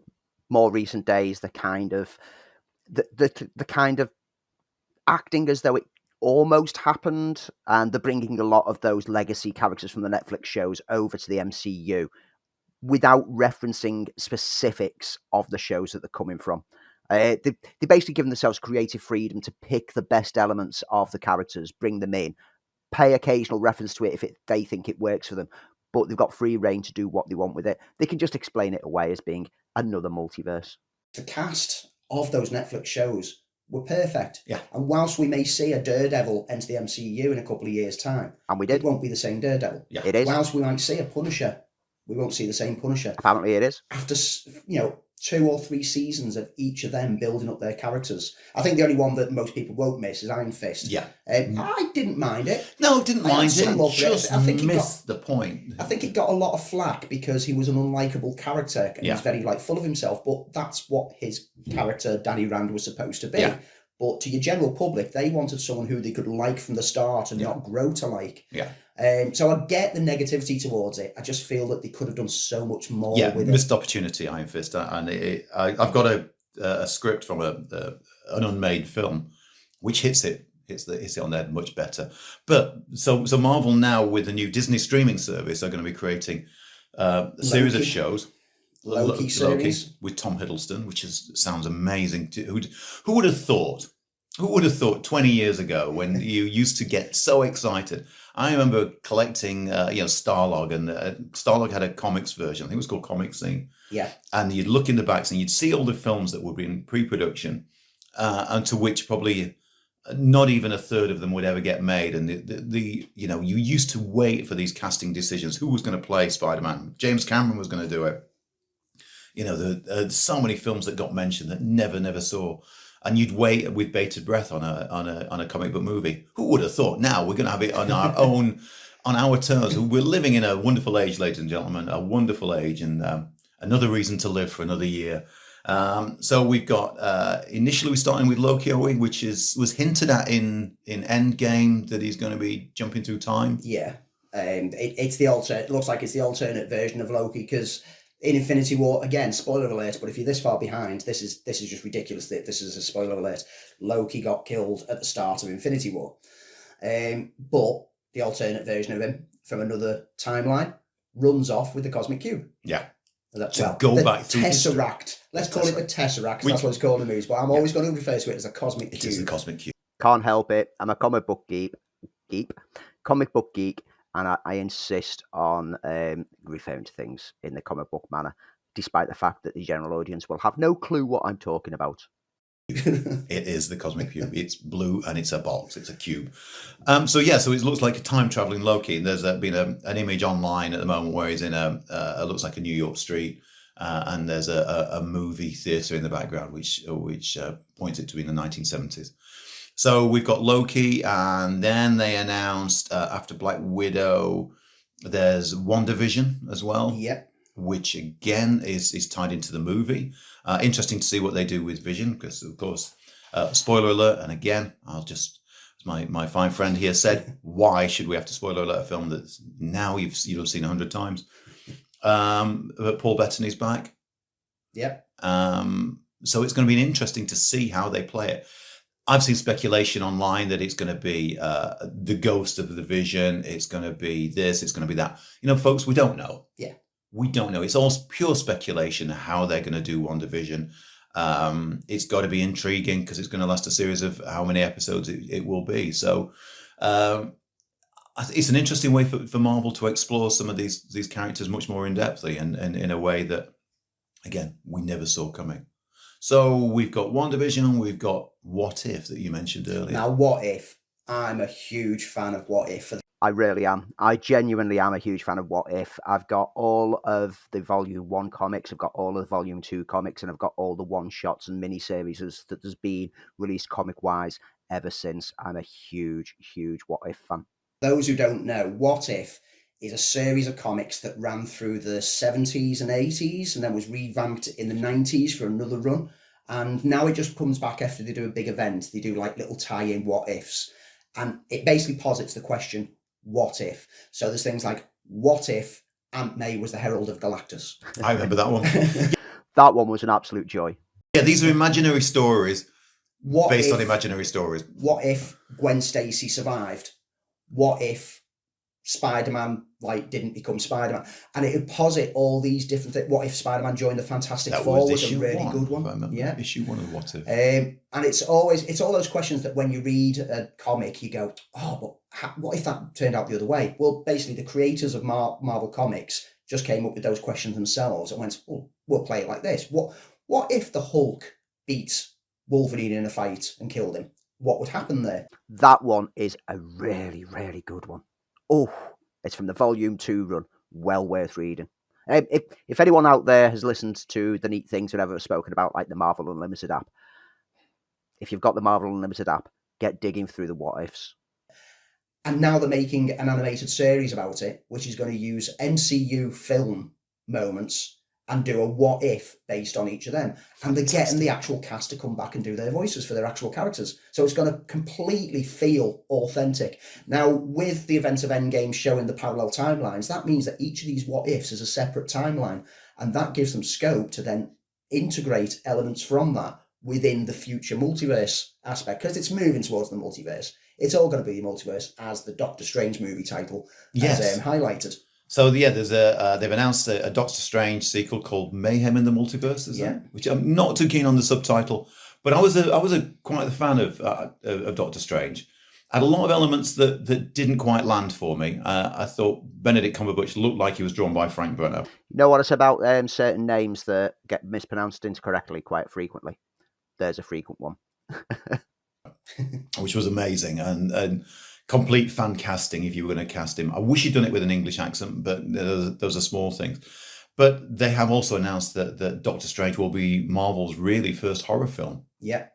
more recent days, the kind of acting as though it almost happened, and they're bringing a lot of those legacy characters from the Netflix shows over to the MCU without referencing specifics of the shows that they're coming from. They're basically giving themselves creative freedom to pick the best elements of the characters, bring them in, pay occasional reference to it if they think it works for them, but they've got free reign to do what they want with it. They can just explain it away as being another multiverse. The cast of those Netflix shows were perfect. Yeah. And whilst we may see a Daredevil enter the MCU in a couple of years' time, and we did, it won't be the same Daredevil. Yeah. It is. Whilst we might see a Punisher, we won't see the same Punisher. Apparently it is. After 2 or 3 seasons of each of them building up their characters. I think the only one that most people won't miss is Iron Fist. Yeah. I didn't mind it. No, didn't mind it. Just I think missed the point. I think it got a lot of flack because he was an unlikable character and he's very full of himself, but that's what his character, Danny Rand, was supposed to be. Yeah. But to your general public, they wanted someone who they could like from the start and not grow to like. Yeah. So I get the negativity towards it. I just feel that they could have done so much more with missed opportunity, Iron Fist. And I've got a script from an unmade film, which hits it hits it on there much better. But so Marvel now, with the new Disney streaming service, are going to be creating a series of shows. Loki series with Tom Hiddleston, which sounds amazing. Who would have thought? Who would have thought 20 years ago, when you used to get so excited? I remember collecting, Starlog, and Starlog had a comics version. I think it was called Comic Scene. Yeah. And you'd look in the backs and you'd see all the films that would be in pre-production, and to which probably not even a third of them would ever get made. And you used to wait for these casting decisions. Who was going to play Spider-Man? James Cameron was going to do it. There's so many films that got mentioned that never saw, and you'd wait with bated breath on a comic book movie. Who would have thought? Now we're going to have it on our own, on our terms. We're living in a wonderful age, ladies and gentlemen, a wonderful age, and another reason to live for another year. So we've got initially we're starting with Loki, which was hinted at in Endgame, that he's going to be jumping through time. Yeah, it's the alternate. It looks like it's the alternate version of Loki, because in Infinity War, again, spoiler alert, but if you're this far behind, this is just ridiculous that this is a spoiler alert. Loki got killed at the start of Infinity War. But the alternate version of him from another timeline runs off with the Cosmic Cube. Yeah. Go back to Tesseract. Let's call it the Tesseract. That's what it's called in the movies, but I'm always going to refer to it as a Cosmic Cube. It is the Cosmic Cube. Can't help it. I'm a comic book geek, and I insist on referring to things in the comic book manner, despite the fact that the general audience will have no clue what I'm talking about. It is the Cosmic Cube. It's blue and it's a box. It's a cube. So it looks like a time-traveling Loki. And there's been an image online at the moment where he's in it looks like a New York street, and there's a movie theatre in the background, which points it to be in the 1970s. So we've got Loki, and then they announced after Black Widow, there's WandaVision as well. Yep. Which again is tied into the movie. Interesting to see what they do with Vision, because of course, spoiler alert. And again, I'll just, as my fine friend here said, why should we have to spoiler alert a film that now you'll have seen 100 times? But Paul Bettany's back. Yep. So it's going to be interesting to see how they play it. I've seen speculation online that it's going to be the ghost of the Vision. It's going to be this. It's going to be that. Folks, we don't know. Yeah. We don't know. It's all pure speculation how they're going to do WandaVision. It's got to be intriguing because it's going to last a series of how many episodes it will be. So it's an interesting way for Marvel to explore some of these characters much more in-depthly and in a way that, again, we never saw coming. So we've got WandaVision and we've got What If that you mentioned earlier. Now, What If? I'm a huge fan of What If. I really am. I genuinely am a huge fan of What If. I've got all of the Volume 1 comics, I've got all of the Volume 2 comics, and I've got all the one-shots and mini-series that has been released comic-wise ever since. I'm a huge, huge What If fan. Those who don't know, What If is a series of comics that ran through the 70s and 80s and then was revamped in the 90s for another run. And now it just comes back after they do a big event. They do like little tie-in What Ifs. And it basically posits the question, what if? So there's things like, what if Aunt May was the Herald of Galactus? I remember that one. That one was an absolute joy. Yeah, these are imaginary stories based on if, imaginary stories. What if Gwen Stacy survived? What if Spider-Man didn't become Spider-Man? And it would posit all these different things. What if Spider-man joined the Fantastic Four? Was a really good one. Yeah, issue 1 of What If. And it's all those questions that when you read a comic, you go, oh, but what if that turned out the other way? Well, basically, the creators of Marvel Comics just came up with those questions themselves and went, oh, we'll play it like this. What if the Hulk beat Wolverine in a fight and killed him? What would happen there? That one is a really, really good one. Oh, it's from the Volume 2 run. Well worth reading. If anyone out there has listened to the neat things we've ever spoken about, like the Marvel Unlimited app, if you've got the Marvel Unlimited app, get digging through the what ifs. And now they're making an animated series about it, which is going to use MCU film moments and do a what if based on each of them. And they're getting the actual cast to come back and do their voices for their actual characters. So it's going to completely feel authentic. Now, with the event of Endgame showing the parallel timelines, that means that each of these what ifs is a separate timeline. And that gives them scope to then integrate elements from that within the future multiverse aspect, because it's moving towards the multiverse. It's all going to be the multiverse, as the Doctor Strange movie title has highlighted. So yeah, there's they've announced a Doctor Strange sequel called Mayhem in the Multiverse, which I'm not too keen on the subtitle, but I was quite a fan of Doctor Strange. Had a lot of elements that didn't quite land for me. I thought Benedict Cumberbatch looked like he was drawn by Frank Brunner. You know what it's about certain names that get mispronounced incorrectly quite frequently? There's a frequent one. Which was amazing and complete fan casting if you were going to cast him. I wish he'd done it with an English accent, but those are small things. But they have also announced that Doctor Strange will be Marvel's really first horror film. Yeah.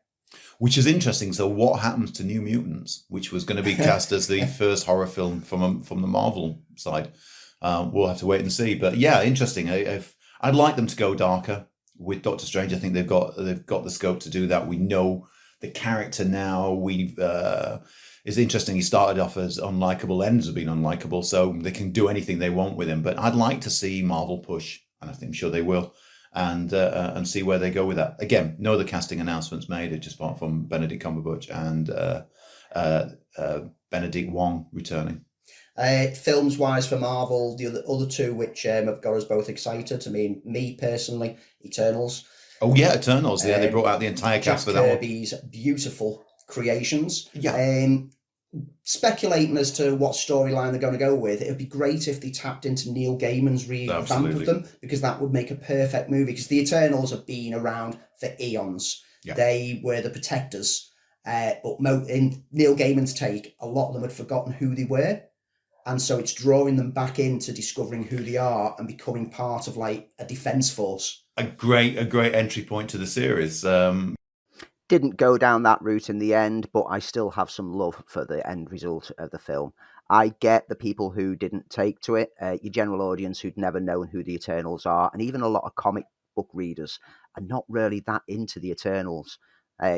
Which is interesting. So what happens to New Mutants, which was going to be cast as the first horror film from the Marvel side? We'll have to wait and see. But yeah, interesting. I'd like them to go darker with Doctor Strange. I think they've got the scope to do that. We know the character now. It's interesting. He started off as unlikable, ends up being unlikable, so they can do anything they want with him. But I'd like to see Marvel push, and I'm sure they will, and see where they go with that. Again, no other casting announcements made, just apart from Benedict Cumberbatch and Benedict Wong returning. Films wise for Marvel, the other two which have got us both excited. I mean, me personally, Eternals. Oh yeah, Eternals. Yeah, they brought out the entire cast for that one. Kirby's beautiful creations. Yeah. Speculating as to what storyline they're going to go with, it would be great if they tapped into Neil Gaiman's revamp of them, because that would make a perfect movie. Because the Eternals have been around for eons. Yeah. They were the protectors, but in Neil Gaiman's take, a lot of them had forgotten who they were. And so it's drawing them back into discovering who they are and becoming part of like a defense force. A great entry point to the series. Didn't go down that route in the end, but I still have some love for the end result of the film. I get the people who didn't take to it, your general audience who'd never known who the Eternals are, and even a lot of comic book readers are not really that into the Eternals.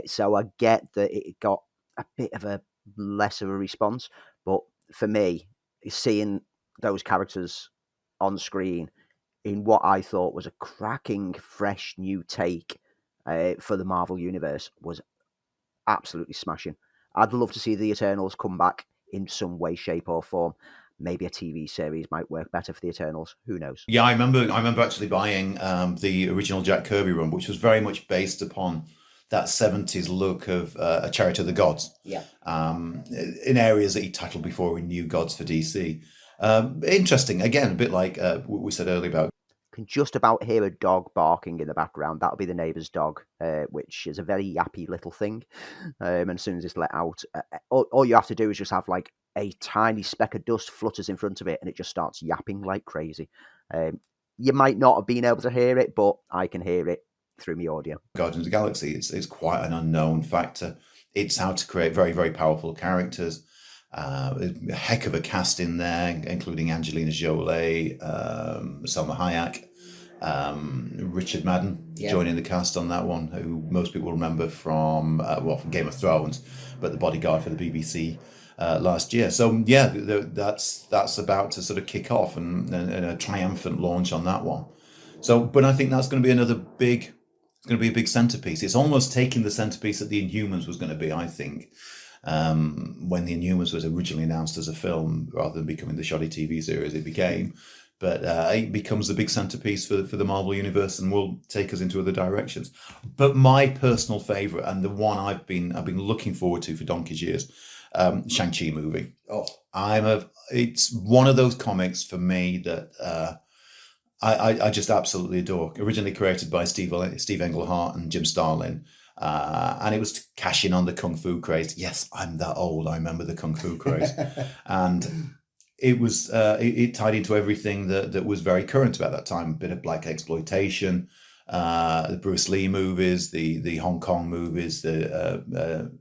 So I get that it got a bit of a less of a response, but for me, seeing those characters on screen in what I thought was a cracking, fresh new take for the Marvel Universe was absolutely smashing. I'd love to see the Eternals come back in some way, shape or form. Maybe a TV series might work better for the Eternals. Who knows? Yeah, I remember actually buying the original Jack Kirby run, which was very much based upon that 70s look of A Chariot of the Gods. Yeah. In areas that he tackled before in New Gods for DC. Interesting. Again, a bit like what we said earlier about. Can just about hear a dog barking in the background. That'll be the neighbour's dog, which is a very yappy little thing. And as soon as it's let out, all you have to do is just have like a tiny speck of dust flutters in front of it and it just starts yapping like crazy. You might not have been able to hear it, but I can hear it through my audio. Guardians of the Galaxy is quite an unknown factor. It's how to create very, very powerful characters. A heck of a cast in there, including Angelina Jolie, Salma Hayek, Richard Madden joining the cast on that one, who most people remember from Game of Thrones, but the bodyguard for the BBC last year. So yeah, that's about to sort of kick off and a triumphant launch on that one. So, but I think that's going to be another big. It's going to be a big centerpiece. It's almost taking the centerpiece that the Inhumans was going to be, I think. When the Inhumans was originally announced as a film, rather than becoming the shoddy TV series it became, but it becomes the big centerpiece for the Marvel Universe and will take us into other directions. But my personal favorite, and the one I've been looking forward to for donkey's years, Shang-Chi movie. Oh, it's one of those comics for me that I just absolutely adore. Originally created by Steve Englehart and Jim Starlin. And it was to cash in on the Kung Fu craze. Yes, I'm that old. I remember the Kung Fu craze. And it was it tied into everything that was very current about that time. A bit of black exploitation, the Bruce Lee movies, the Hong Kong movies, the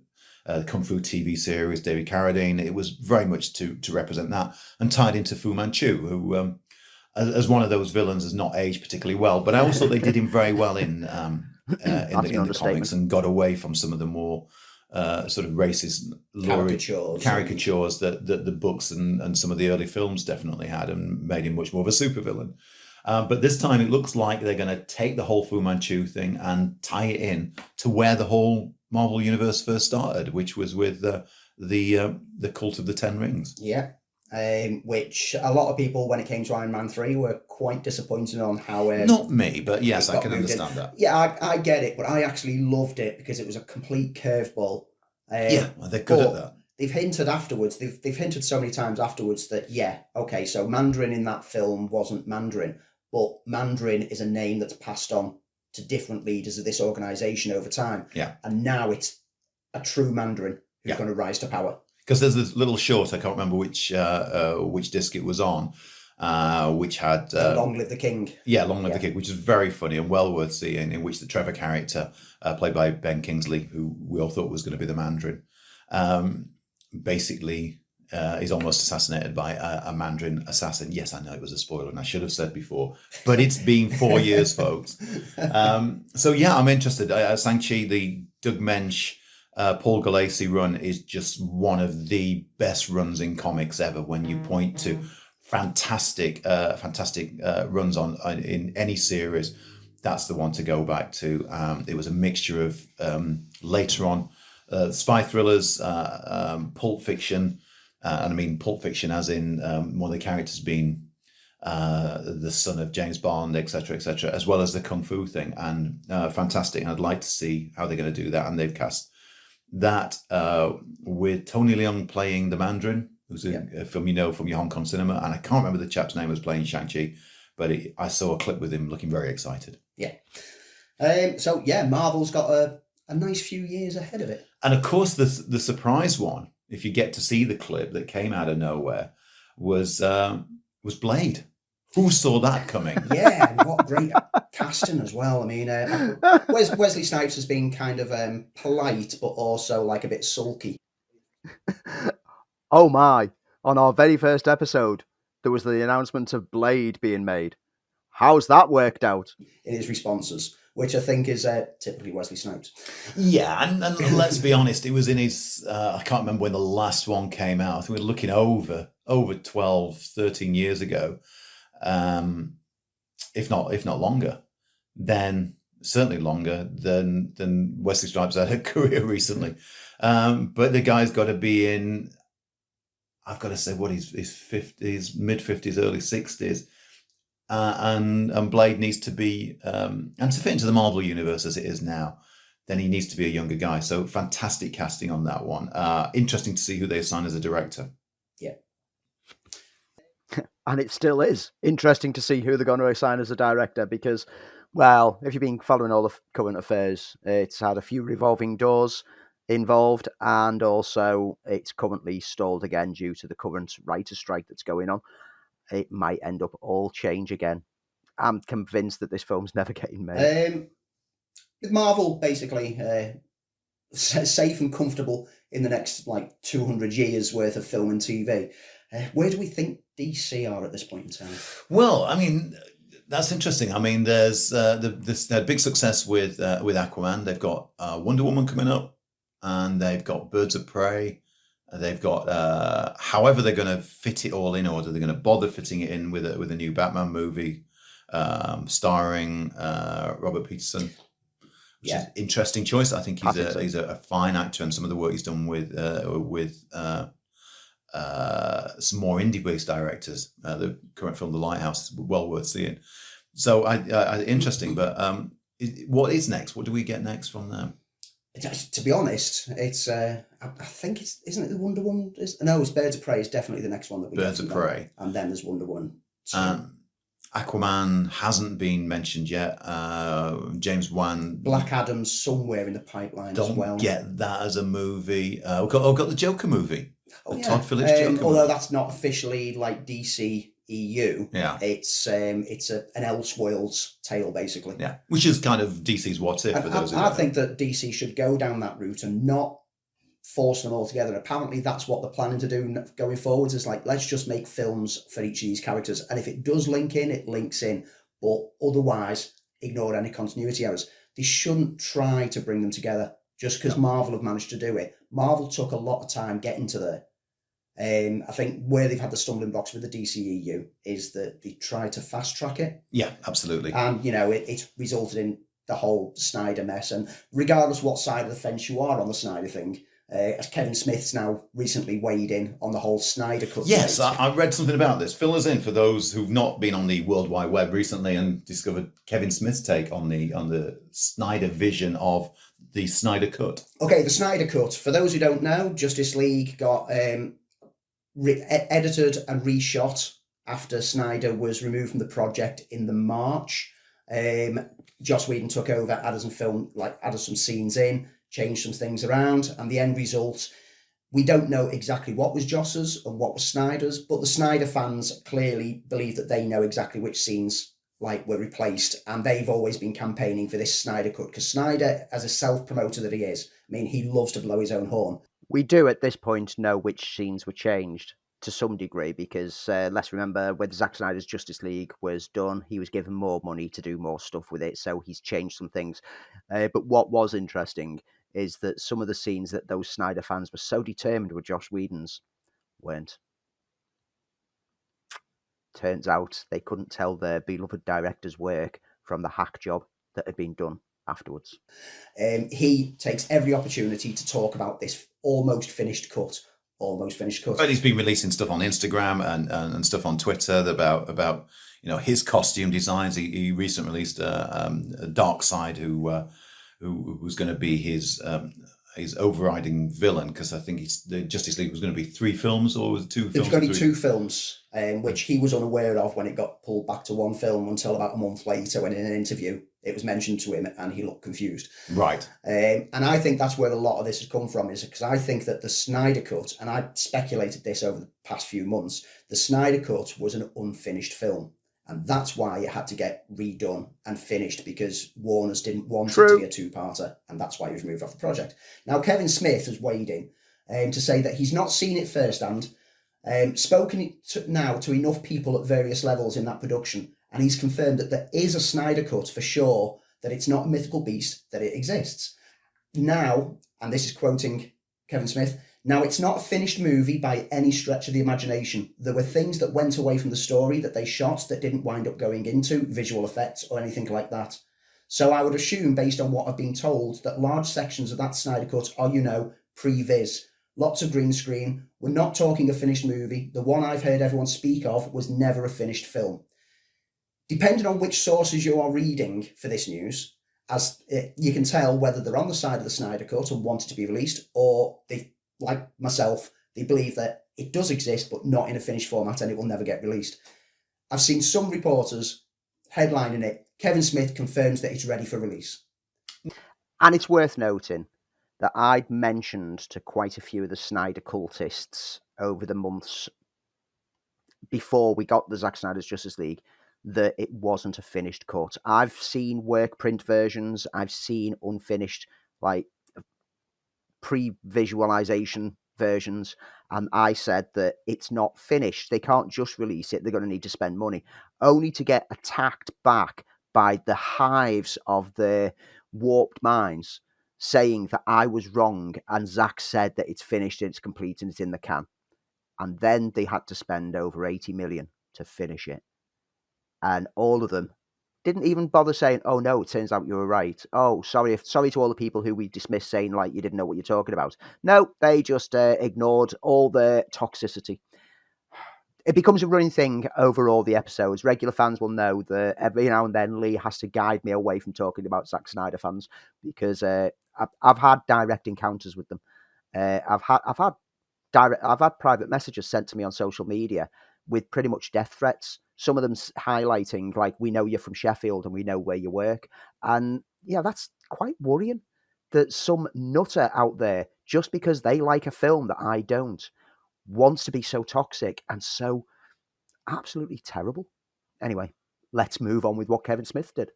Kung Fu TV series, David Carradine. It was very much to represent that, and tied into Fu Manchu, who as one of those villains has not aged particularly well. But I also thought they did him very well in the comics and got away from some of the more sort of racist caricatures that the books and some of the early films definitely had, and made him much more of a supervillain. But this time it looks like they're going to take the whole Fu Manchu thing and tie it in to where the whole Marvel universe first started, which was with the Cult of the Ten Rings. Yeah. Which a lot of people, when it came to Iron Man 3, were quite disappointed on how... Not me, but yes, I can understand that. Yeah, I get it, but I actually loved it because it was a complete curveball. Yeah, well, they're good at that. They've hinted afterwards, they've hinted so many times afterwards that, yeah, okay, so Mandarin in that film wasn't Mandarin, but Mandarin is a name that's passed on to different leaders of this organisation over time. Yeah. And now it's a true Mandarin who's going to rise to power. Because there's this little short, I can't remember which disc it was on, which had... Long Live the King. Yeah, Long Live the King, which is very funny and well worth seeing, in which the Trevor character, played by Ben Kingsley, who we all thought was going to be the Mandarin, basically is almost assassinated by a Mandarin assassin. Yes, I know it was a spoiler and I should have said before, but it's been 4 years, folks. So yeah, I'm interested. Shang-Chi, the Doug Mensch, Paul Galassi run is just one of the best runs in comics ever. When you point to fantastic runs in any series, that's the one to go back to. It was a mixture of later on spy thrillers, Pulp Fiction, and I mean Pulp Fiction as in one of the characters being the son of James Bond, etc., as well as the Kung Fu thing, and fantastic. And I'd like to see how they're going to do that. And they've cast that with Tony Leung playing the Mandarin, who's a film you know from your Hong Kong cinema, and I can't remember the chap's name was playing Shang-Chi, but I saw a clip with him looking very excited. Yeah. So yeah, Marvel's got a nice few years ahead of it. And of course, the surprise one, if you get to see the clip that came out of nowhere, was Blade. Who saw that coming? Yeah, and what great casting as well. I mean, Wesley Snipes has been kind of polite, but also like a bit sulky. Oh my! On our very first episode, there was the announcement of Blade being made. How's that worked out? In his responses, which I think is typically Wesley Snipes. Yeah, and let's be honest, it was in his... I can't remember when the last one came out. I think we're looking over 12, 13 years ago. If not longer, then certainly longer than Wesley Snipes had a career recently. But the guy's got to be in, I've got to say, what his 50s, mid 50s, early 60s, and Blade needs to be, and to fit into the Marvel universe as it is now, then he needs to be a younger guy. So fantastic casting on that one. Interesting to see who they assign as a director. Yeah. And it still is interesting to see who they're going to assign as a director because, well, if you've been following all the current affairs, it's had a few revolving doors involved, and also it's currently stalled again due to the current writer strike that's going on. It might end up all change again. I'm convinced that this film's never getting made. With Marvel, basically, safe and comfortable in the next 200 years worth of film and TV. Where do we think DC are at this point in time? Well, I mean, that's interesting. I mean, there's this big success with Aquaman. They've got Wonder Woman coming up, and they've got Birds of Prey. They've got however they're going to fit it all in, or they're going to bother fitting it in with a new Batman movie starring Robert Pattinson. Which is an interesting choice. I think he's a fine actor, and some of the work he's done with some more indie-based directors. The current film, The Lighthouse, is well worth seeing. So, interesting. But what is next? What do we get next from them? To be honest, it's I think isn't it the Wonder Woman? No, it's Birds of Prey is definitely the next one that we Birds of Prey, and then there's Wonder Woman. Aquaman hasn't been mentioned yet. James Wan, Black Adam's somewhere in the pipeline as well. Don't get that as a movie. We've got the Joker movie. Todd Phillips Joker. Although that's not officially like DC EU. Yeah, it's an Elseworlds tale basically. Yeah, which is kind of DC's What If. I think that DC should go down that route and not force them all together. Apparently that's what they're planning to do going forwards, is let's just make films for each of these characters, and if it does link in, it links in, but otherwise ignore any continuity errors. They shouldn't try to bring them together just because Marvel have managed to do it. Marvel took a lot of time getting to there. I think where they've had the stumbling blocks with the DCEU is that they tried to fast track it. Yeah, absolutely. And, it's resulted in the whole Snyder mess. And regardless what side of the fence you are on the Snyder thing, as Kevin Smith's now recently weighed in on the whole Snyder cut. Yes, I read something about this. Fill us in for those who've not been on the World Wide Web recently and discovered Kevin Smith's take on the Snyder vision of the Snyder cut. Okay, the Snyder cut. For those who don't know, Justice League got edited and reshot after Snyder was removed from the project in the March. Joss Whedon took over, added some scenes in, changed some things around, and the end result, we don't know exactly what was Joss's and what was Snyder's, but the Snyder fans clearly believe that they know exactly which scenes were replaced, and they've always been campaigning for this Snyder cut, because Snyder, as a self-promoter that he is, he loves to blow his own horn. We do at this point know which scenes were changed to some degree, because let's remember when Zack Snyder's Justice League was done, he was given more money to do more stuff with it, so he's changed some things. But what was interesting is that some of the scenes that those Snyder fans were so determined were Joss Whedon's weren't. Turns out they couldn't tell their beloved director's work from the hack job that had been done afterwards. He takes every opportunity to talk about this almost finished cut. But he's been releasing stuff on Instagram and stuff on Twitter about his costume designs. He recently released a Darkseid who was going to be his overriding villain, because I think the Justice League was going to be 3 films, or was it 2 films? It was going to be 2 films, which he was unaware of when it got pulled back to 1 film until about a month later, when in an interview it was mentioned to him and he looked confused. Right. And I think that's where a lot of this has come from, is because I think that the Snyder cut, and I speculated this over the past few months, the Snyder cut was an unfinished film. And that's why it had to get redone and finished, because Warner's didn't want it to be a 2-parter, and that's why he was moved off the project. Now, Kevin Smith has weighed in to say that he's not seen it firsthand, spoken now to enough people at various levels in that production, and he's confirmed that there is a Snyder cut for sure, that it's not a mythical beast, that it exists. Now, and this is quoting Kevin Smith, "Now, it's not a finished movie by any stretch of the imagination. There were things that went away from the story that they shot that didn't wind up going into visual effects or anything like that. So I would assume, based on what I've been told, that large sections of that Snyder cut are, pre-viz. Lots of green screen. We're not talking a finished movie. The one I've heard everyone speak of was never a finished film." Depending on which sources you are reading for this news, as you can tell whether they're on the side of the Snyder cut and want it to be released, or they, like myself, they believe that it does exist but not in a finished format and it will never get released. I've seen some reporters headlining it, Kevin Smith confirms that it's ready for release. And it's worth noting that I'd mentioned to quite a few of the Snyder cultists over the months before we got the Zack Snyder's Justice League that it wasn't a finished cut. I've seen work print versions, I've seen unfinished, pre-visualization versions, and I said that it's not finished. They can't just release it, they're going to need to spend money, only to get attacked back by the hives of their warped minds saying that I was wrong and Zack said that it's finished and it's complete and it's in the can. And then they had to spend over 80 million to finish it. And all of them didn't even bother saying, "Oh no, it turns out you were right. Oh, sorry to all the people who we dismissed saying you didn't know what you're talking about." No, they just ignored all the toxicity. It becomes a running thing over all the episodes. Regular fans will know that every now and then Lee has to guide me away from talking about Zack Snyder fans, because I've had direct encounters with them. I've had private messages sent to me on social media with pretty much death threats. Some of them highlighting, "We know you're from Sheffield and we know where you work." And yeah, that's quite worrying that some nutter out there, just because they like a film that I don't, wants to be so toxic and so absolutely terrible. Anyway, let's move on with what Kevin Smith did.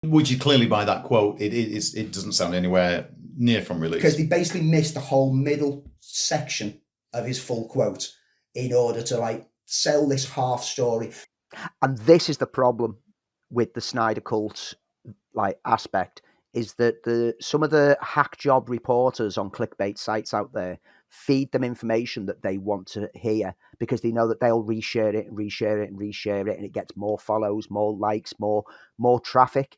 Would you clearly buy that quote? It doesn't sound anywhere near from release. Because they basically missed the whole middle section of his full quote in order to sell this half story. And this is the problem with the Snyder cult aspect, is that some of the hack job reporters on clickbait sites out there feed them information that they want to hear, because they know that they'll reshare it and reshare it and reshare it, and it gets more follows, more likes, more traffic,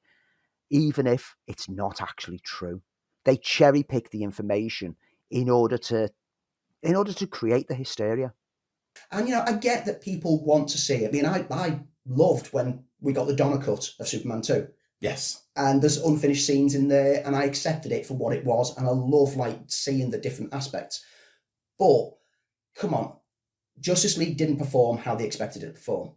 even if it's not actually true. They cherry pick the information in order to create the hysteria. And, I get that people want to see it. I mean, I loved when we got the Donner cut of Superman 2. Yes. And there's unfinished scenes in there, and I accepted it for what it was, and I love, seeing the different aspects. But, come on, Justice League didn't perform how they expected it to perform.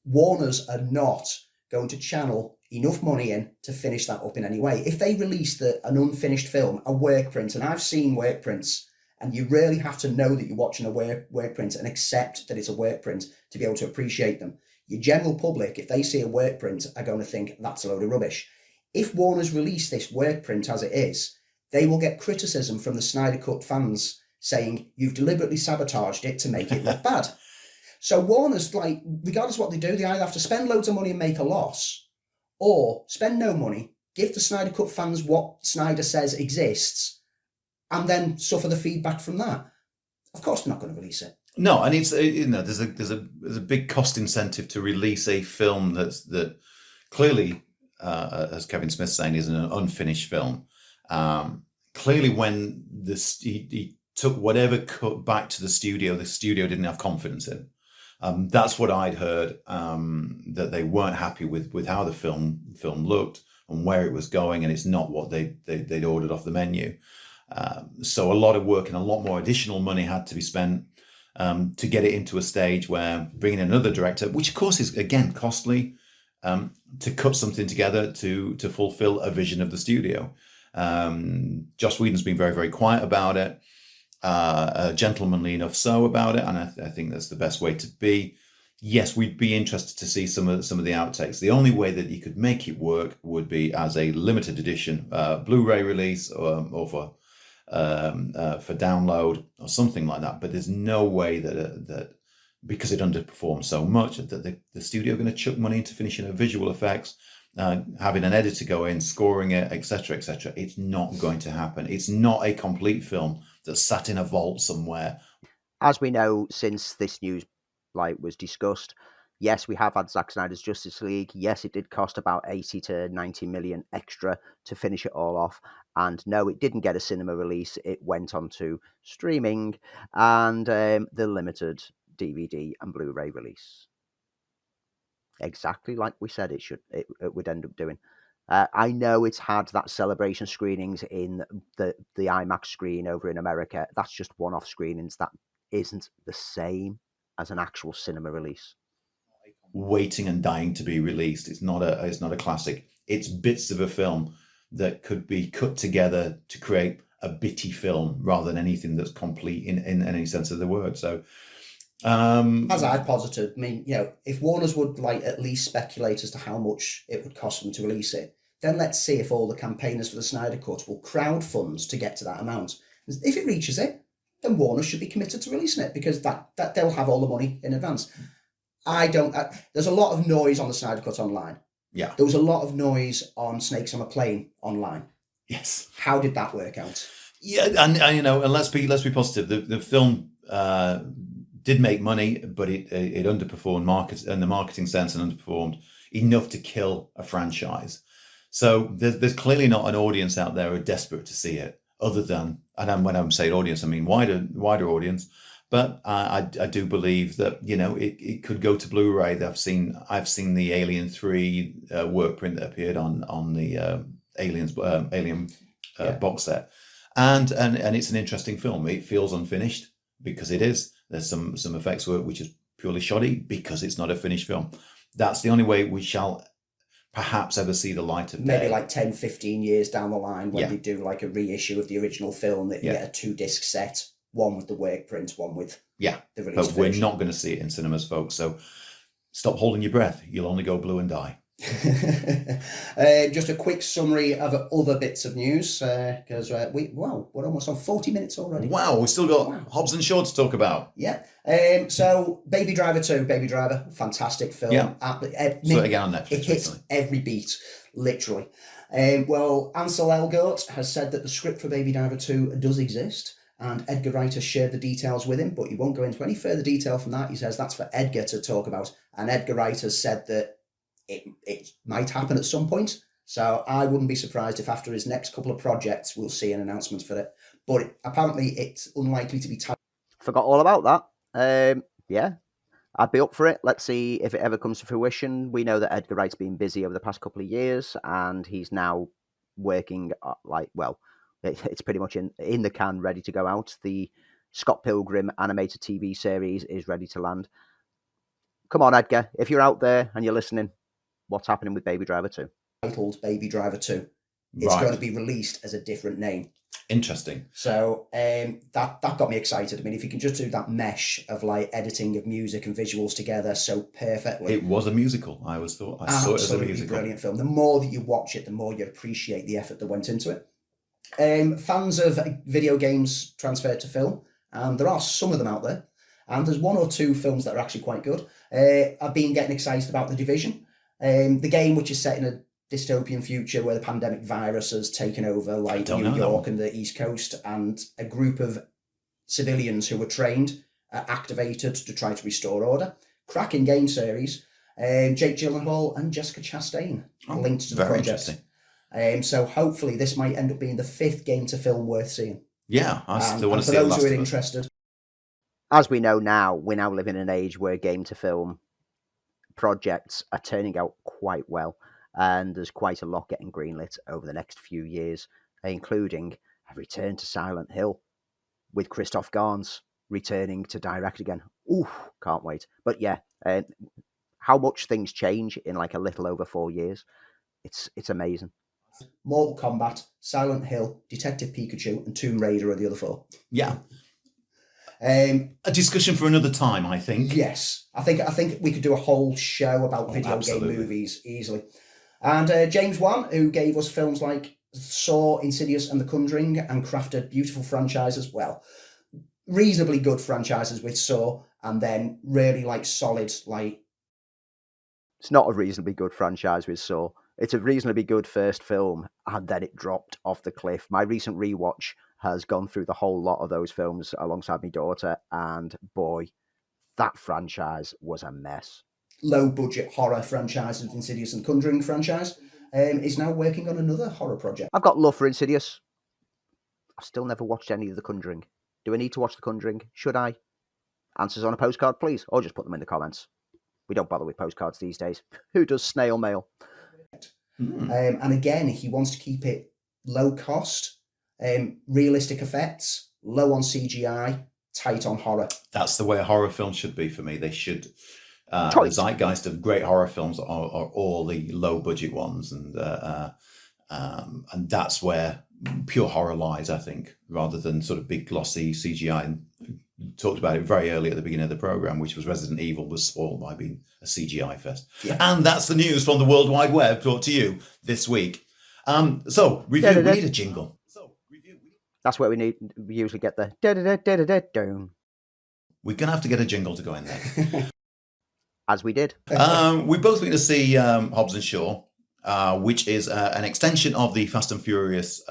Warners are not going to channel enough money in to finish that up in any way. If they release an unfinished film, a work print, and I've seen work prints, and you really have to know that you're watching a work print and accept that it's a work print to be able to appreciate them. Your general public, if they see a work print, are going to think that's a load of rubbish. If Warner's release this work print as it is, they will get criticism from the Snyder Cut fans saying you've deliberately sabotaged it to make it look bad. So Warner's, regardless of what they do, they either have to spend loads of money and make a loss, or spend no money, give the Snyder Cut fans what Snyder says exists, and then suffer the feedback from that. Of course, they're not going to release it. No, and it's there's a big cost incentive to release a film that clearly, as Kevin Smith's saying, is an unfinished film. Clearly, when he took whatever cut back to the studio didn't have confidence in. That's what I'd heard, that they weren't happy with how the film looked and where it was going, and it's not what they'd ordered off the menu. So a lot of work and a lot more additional money had to be spent to get it into a stage where bringing in another director, which of course is again costly, to cut something together to fulfill a vision of the studio. Joss Whedon's been very, very quiet about it, gentlemanly enough so about it, and I think that's the best way to be. Yes, we'd be interested to see some of the outtakes. The only way that you could make it work would be as a limited edition Blu-ray release, or for download or something like that. But there's no way that because it underperformed so much, that the studio are going to chuck money into finishing the visual effects, having an editor go in, scoring it, etc., etc. It's not going to happen. It's not a complete film that's sat in a vault somewhere. As we know, since this news was discussed, yes, we have had Zack Snyder's Justice League. Yes, it did cost about 80 to 90 million extra to finish it all off. And no, it didn't get a cinema release. It went on to streaming and the limited DVD and Blu-ray release. Exactly like we said it would end up doing. I know it's had that celebration screenings in the IMAX screen over in America. That's just one-off screenings. That isn't the same as an actual cinema release. Waiting and dying to be released. It's not a classic. It's bits of a film that could be cut together to create a bitty film rather than anything that's complete in any sense of the word. So, as I've posited, I mean, if Warner's would at least speculate as to how much it would cost them to release it, then let's see if all the campaigners for the Snyder Cut will crowd funds to get to that amount. If it reaches it, then Warner should be committed to releasing it, because that they'll have all the money in advance. There's a lot of noise on the Snyder Cut online. Yeah. There was a lot of noise on Snakes on a Plane online. Yes. How did that work out? Yeah, and let's be positive. The film did make money, but it underperformed in the marketing sense, and underperformed enough to kill a franchise. So there's clearly not an audience out there who are desperate to see it, other than, and when I'm saying audience, I mean wider audience. But I do believe that it could go to Blu-ray. I've seen the Alien 3 work print that appeared on the Alien box set, and it's an interesting film. It feels unfinished because it is. There's some effects work which is purely shoddy because it's not a finished film. That's the only way we shall perhaps ever see the light of day. Maybe 10, 15 years down the line, when they do a reissue of the original film, that you get a 2-disc set. One with the work print, one with the release but version. We're not going to see it in cinemas, folks. So stop holding your breath. You'll only go blue and die. Just a quick summary of other bits of news, because we're almost on 40 minutes already. Wow, we've still got Hobbs and Shaw to talk about. Yeah. So Baby Driver 2, Baby Driver, fantastic film. Yeah. So again on Netflix. It hits every beat, literally. Ansel Elgort has said that the script for Baby Driver 2 does exist. and Edgar Wright has shared the details with him, but he won't go into any further detail from that. He says that's for Edgar to talk about, and Edgar Wright has said that it might happen at some point. So I wouldn't be surprised if after his next couple of projects we'll see an announcement for it. But apparently it's unlikely to be tied. Forgot all about that. Yeah, I'd be up for it. Let's see if it ever comes to fruition. We know that Edgar Wright's been busy over the past couple of years, and he's now working it's pretty much in the can, ready to go out. The Scott Pilgrim animated TV series is ready to land. Come on, Edgar, if you're out there and you're listening, what's happening with Baby Driver 2? Titled Baby Driver 2. It's going to be released as a different name. Interesting. So that got me excited. I mean, if you can just do that mesh of like editing of music and visuals together so perfectly. It was a musical. I saw it as a musical. Brilliant film. The more that you watch it, the more you appreciate the effort that went into it. Fans of video games transferred to film, and there are some of them out there. And there's one or two films that are actually quite good. I've been getting excited about The Division, the game which is set in a dystopian future where the pandemic virus has taken over like New York and the East Coast, and a group of civilians who were trained are activated to try to restore order. Cracking game series. Jake Gyllenhaal and Jessica Chastain linked to the project. Interesting. So hopefully this might end up being the 5th game to film worth seeing. Yeah, I still want to see it. For the those last who of are it. interested. As we know now, we're now living in an age where game to film projects are turning out quite well, and there's quite a lot getting greenlit over the next few years, including a return to Silent Hill with Christoph Gans returning to direct again. Ooh, can't wait. But yeah, how much things change in like a little over 4 years. It's amazing. Mortal Kombat, Silent Hill, Detective Pikachu, and Tomb Raider are the other 4. Yeah. A discussion for another time, I think. Yes. I think we could do a whole show about video game movies easily. And James Wan, who gave us films like Saw, Insidious, and The Conjuring, and crafted beautiful franchises, well, reasonably good franchises with Saw, and then really like solid, like... It's not a reasonably good franchise with Saw. It's a reasonably good first film, and then it dropped off the cliff. My recent rewatch has gone through the whole lot of those films alongside my daughter, and boy, that franchise was a mess. Low-budget horror franchise of Insidious and Conjuring franchise is now working on another horror project. I've got love for Insidious. I've still never watched any of The Conjuring. Do I need to watch The Conjuring? Should I? Answers on a postcard, please, or just put them in the comments. We don't bother with postcards these days. Who does snail mail? And again, he wants to keep it low cost, realistic effects, low on CGI, tight on horror. That's the way a horror film should be for me. They should... the zeitgeist of great horror films are all the low budget ones, and that's where pure horror lies, I think, rather than sort of big glossy CGI. And we talked about it very early at the beginning of the program, which was Resident Evil was spoiled by being a CGI fest. Yeah. And that's the news from the World Wide Web brought to you this week. So review. We need a jingle. That's where we usually get the da-da-da-da-da-da-doom. We're gonna have to get a jingle to go in there. As we did. We both went to see Hobbs and Shaw, which is an extension of the Fast and Furious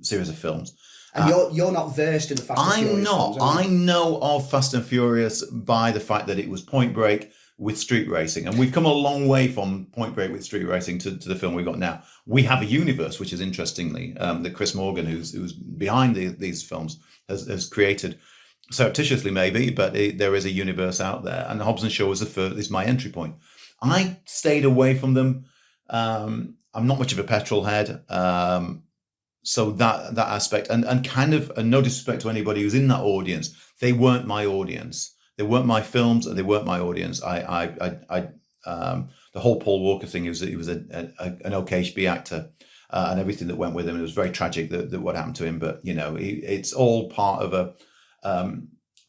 series of films. And you're not versed in the Fast and Furious films, I know of Fast and Furious by the fact that it was Point Break with street racing. And we've come a long way from Point Break with street racing to the film we've got now. We have a universe, which is interestingly, that Chris Morgan, who's behind these films, has created. Surreptitiously maybe, but there is a universe out there, and Hobbs and Shaw is my entry point. I stayed away from them. I'm not much of a petrol head, so that aspect, and kind of no disrespect to anybody who's in that audience, they weren't my audience. They weren't my films, and they weren't my audience. The whole Paul Walker thing, he was an okay actor, and everything that went with him. It was very tragic that what happened to him, but it's all part of a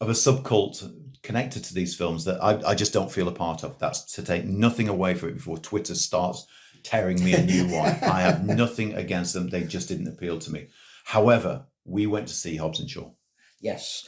subcult connected to these films that I just don't feel a part of. That's to take nothing away from it before Twitter starts tearing me a new one. I have nothing against them. They just didn't appeal to me. However, we went to see Hobbs and Shaw. Yes.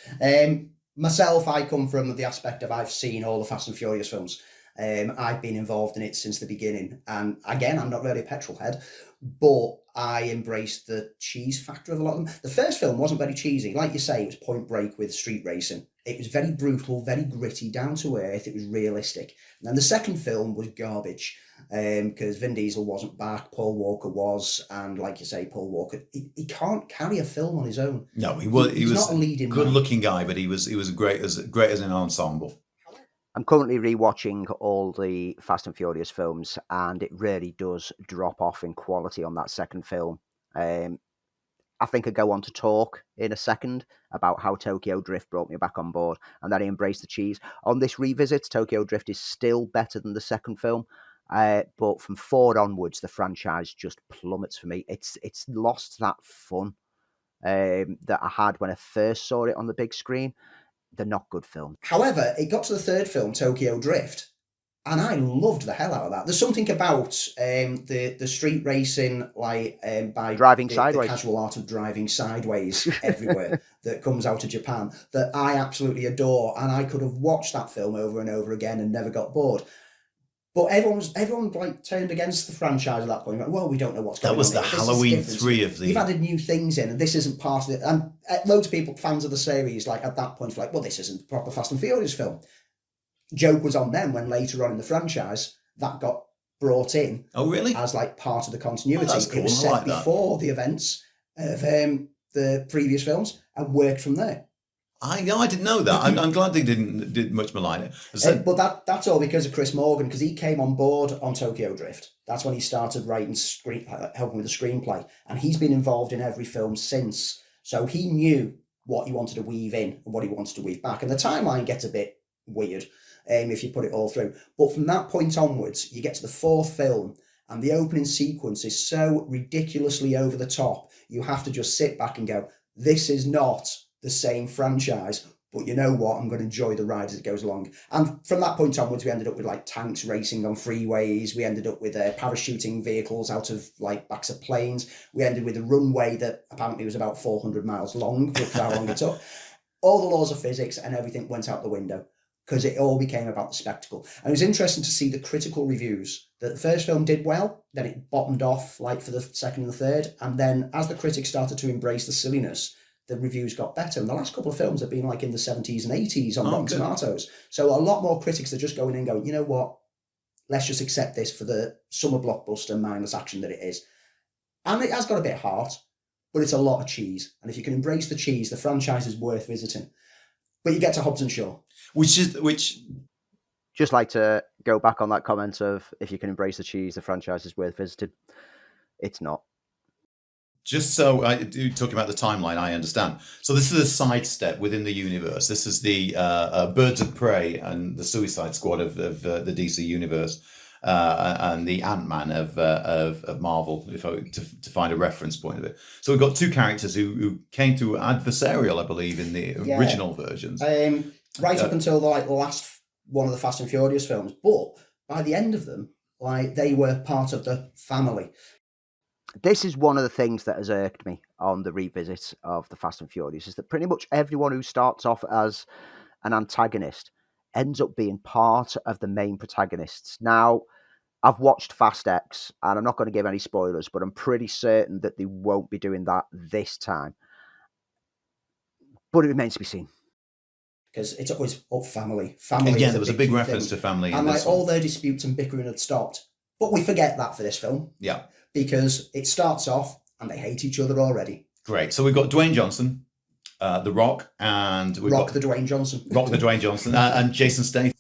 Myself, I come from the aspect of I've seen all the Fast and Furious films. I've been involved in it since the beginning. And again, I'm not really a petrol head, but I embraced the cheese factor of a lot of them. The first film wasn't very cheesy. Like you say, it was Point Break with street racing. It was very brutal, very gritty, down to earth. It was realistic. And then the second film was garbage because Vin Diesel wasn't back, Paul Walker was, and like you say, Paul Walker, he can't carry a film on his own. No, he was not a leading good-looking guy, but he was great as an ensemble. I'm currently rewatching all the Fast and Furious films, and it really does drop off in quality on that second film. I think I go on to talk in a second about how Tokyo Drift brought me back on board, and that I embraced the cheese. On this revisit, Tokyo Drift is still better than the second film, but from 4 onwards, the franchise just plummets for me. It's lost that fun that I had when I first saw it on the big screen. They're not good films. However, it got to the third film, Tokyo Drift, and I loved the hell out of that. There's something about the street racing, like by driving sideways, the casual art of driving sideways everywhere that comes out of Japan, that I absolutely adore, and I could have watched that film over and over again and never got bored. But everyone like turned against the franchise at that point. Like, well, we don't know what's going on. That was the Halloween 3 of the... You've added new things in, and this isn't part of it. And loads of people, fans of the series, like at that point, were like, well, this isn't a proper Fast and Furious film. Joke was on them when later on in the franchise, that got brought in. Oh, really? As like part of the continuity. Oh, that's cool. It was set before the events of the previous films and worked from there. I didn't know that. I'm glad they did much malign it. But that's all because of Chris Morgan, because he came on board on Tokyo Drift. That's when he started writing, helping with the screenplay. And he's been involved in every film since. So he knew what he wanted to weave in and what he wanted to weave back. And the timeline gets a bit weird if you put it all through. But from that point onwards, you get to the 4th film, and the opening sequence is so ridiculously over the top, you have to just sit back and go, this is not the same franchise, but you know what, I'm going to enjoy the ride as it goes along. And from that point onwards, we ended up with like tanks racing on freeways. We ended up with parachuting vehicles out of like backs of planes. We ended with a runway that apparently was about 400 miles long, which was how long it took. All the laws of physics and everything went out the window because it all became about the spectacle. And it was interesting to see the critical reviews. That the first film did well, then it bottomed off like for the second and the third. And then as the critics started to embrace the silliness, the reviews got better. And the last couple of films have been like in the 70s and 80s on Rotten Tomatoes. So a lot more critics are just going in and going, you know what, let's just accept this for the summer blockbuster mindless action that it is. And it has got a bit of heart, but it's a lot of cheese. And if you can embrace the cheese, the franchise is worth visiting. But you get to Hobbs and Shaw. Which... Just like to go back on that comment of if you can embrace the cheese, the franchise is worth visiting. It's not. Just so I do talking about the timeline, I understand. So this is a sidestep within the universe. This is the Birds of Prey and the Suicide Squad of the DC universe, and the Ant-Man of Marvel, to find a reference point of it. So we've got 2 characters who came to adversarial, I believe, in the original versions. Right up until the last one of the Fast and Furious films, but by the end of them, like they were part of the family. This is one of the things that has irked me on the revisits of the Fast and Furious, is that pretty much everyone who starts off as an antagonist ends up being part of the main protagonists. Now, I've watched Fast X, and I'm not going to give any spoilers, but I'm pretty certain that they won't be doing that this time. But it remains to be seen. Because it's always family. Again, there was a big reference to family. And like all their disputes and bickering had stopped. But we forget that for this film. Yeah. Because it starts off and they hate each other already. Great. So we've got Dwayne Johnson, The Rock, and we've got Dwayne Johnson. Rock the Dwayne Johnson, and Jason Statham.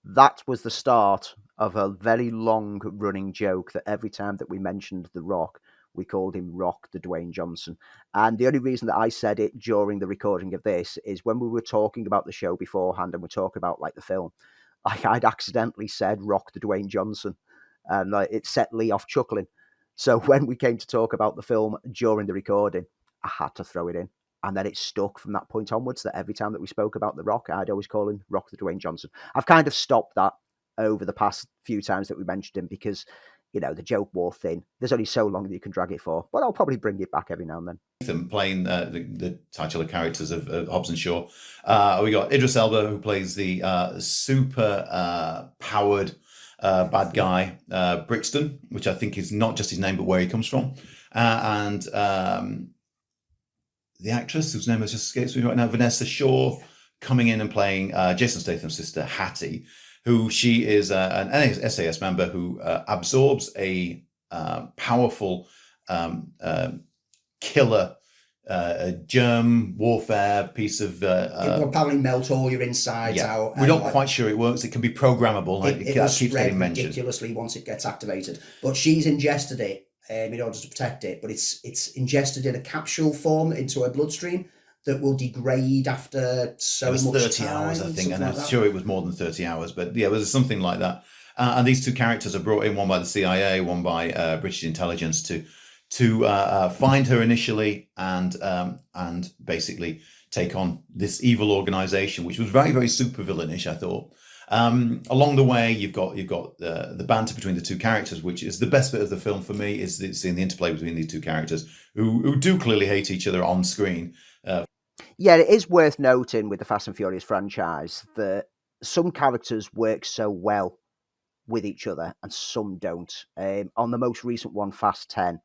That was the start of a very long running joke that every time that we mentioned The Rock, we called him Rock the Dwayne Johnson. And the only reason that I said it during the recording of this is when we were talking about the show beforehand and we're talking about like the film, I'd accidentally said Rock the Dwayne Johnson, and it set Lee off chuckling. So when we came to talk about the film during the recording, I had to throw it in. And then it stuck from that point onwards that every time that we spoke about The Rock, I'd always call him Rock the Dwayne Johnson. I've kind of stopped that over the past few times that we mentioned him because, you know, the joke wore thin. There's only so long that you can drag it for, but I'll probably bring it back every now and then. Them playing the titular characters of Hobbs and Shaw. We got Idris Elba, who plays the super powered bad guy, Brixton, which I think is not just his name, but where he comes from. and the actress whose name has just escapes me right now, Vanessa Shaw, coming in and playing Jason Statham's sister, Hattie, who she is an SAS member who absorbs a powerful killer, a germ warfare piece of. It will probably melt all your insides out. We're not quite sure it works. It can be programmable. It will spread ridiculously once it gets activated. But she's ingested it in order to protect it. But it's ingested in a capsule form into her bloodstream that will degrade after so much 30 time, hours, I think, and like I'm sure it was more than 30 hours. But yeah, it was something like that. And these two characters are brought in, one by the CIA, one by British intelligence, to find her initially and basically take on this evil organization, which was very, very supervillainish, I thought. Along the way, you've got the banter between the two characters, which is the best bit of the film for me, is seeing the interplay between these two characters who do clearly hate each other on screen. Yeah, it is worth noting with the Fast and Furious franchise that some characters work so well with each other and some don't. On the most recent one, Fast 10,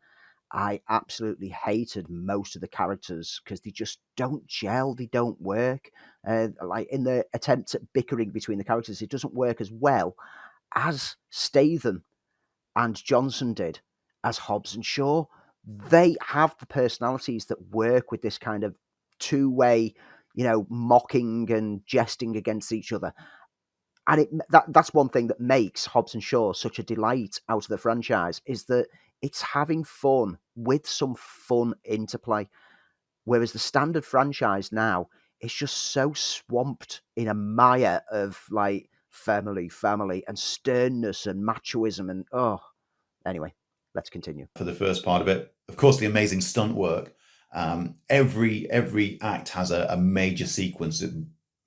I absolutely hated most of the characters because they just don't gel, they don't work. Like in the attempt at bickering between the characters, it doesn't work as well as Statham and Johnson did as Hobbs and Shaw. They have the personalities that work with this kind of two-way, mocking and jesting against each other. And that's one thing that makes Hobbs and Shaw such a delight out of the franchise, is that it's having fun with some fun interplay. Whereas the standard franchise now is just so swamped in a mire of like family, and sternness and machoism and anyway, let's continue. For the first part of it, of course, the amazing stunt work. Every act has a major sequence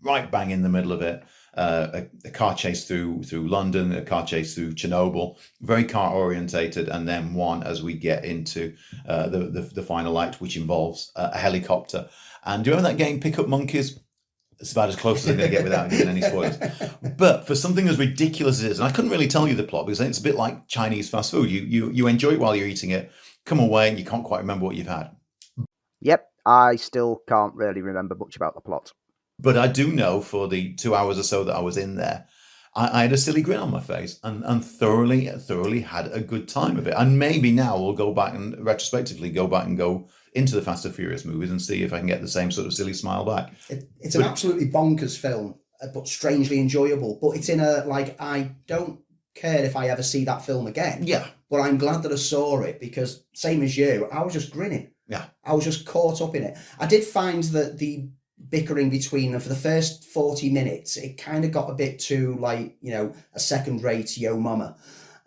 right bang in the middle of it. A car chase through London, a car chase through Chernobyl, very car orientated, and then one as we get into the final act, which involves a helicopter. And do you remember that game, Pick Up Monkeys? It's about as close as I'm going to get without giving any spoilers. But for something as ridiculous as it is, and I couldn't really tell you the plot because it's a bit like Chinese fast food. You enjoy it while you're eating it, come away and you can't quite remember what you've had. Yep, I still can't really remember much about the plot. But I do know for the 2 hours or so that I was in there, I had a silly grin on my face and thoroughly had a good time of it. And maybe now we'll go back and retrospectively go into the Fast and Furious movies and see if I can get the same sort of silly smile back. It's an absolutely bonkers film, but strangely enjoyable. But it's in I don't care if I ever see that film again. Yeah. But I'm glad that I saw it because, same as you, I was just grinning. Yeah. I was just caught up in it. I did find that the bickering between them for the first 40 minutes, it kind of got a bit too a second-rate yo mama.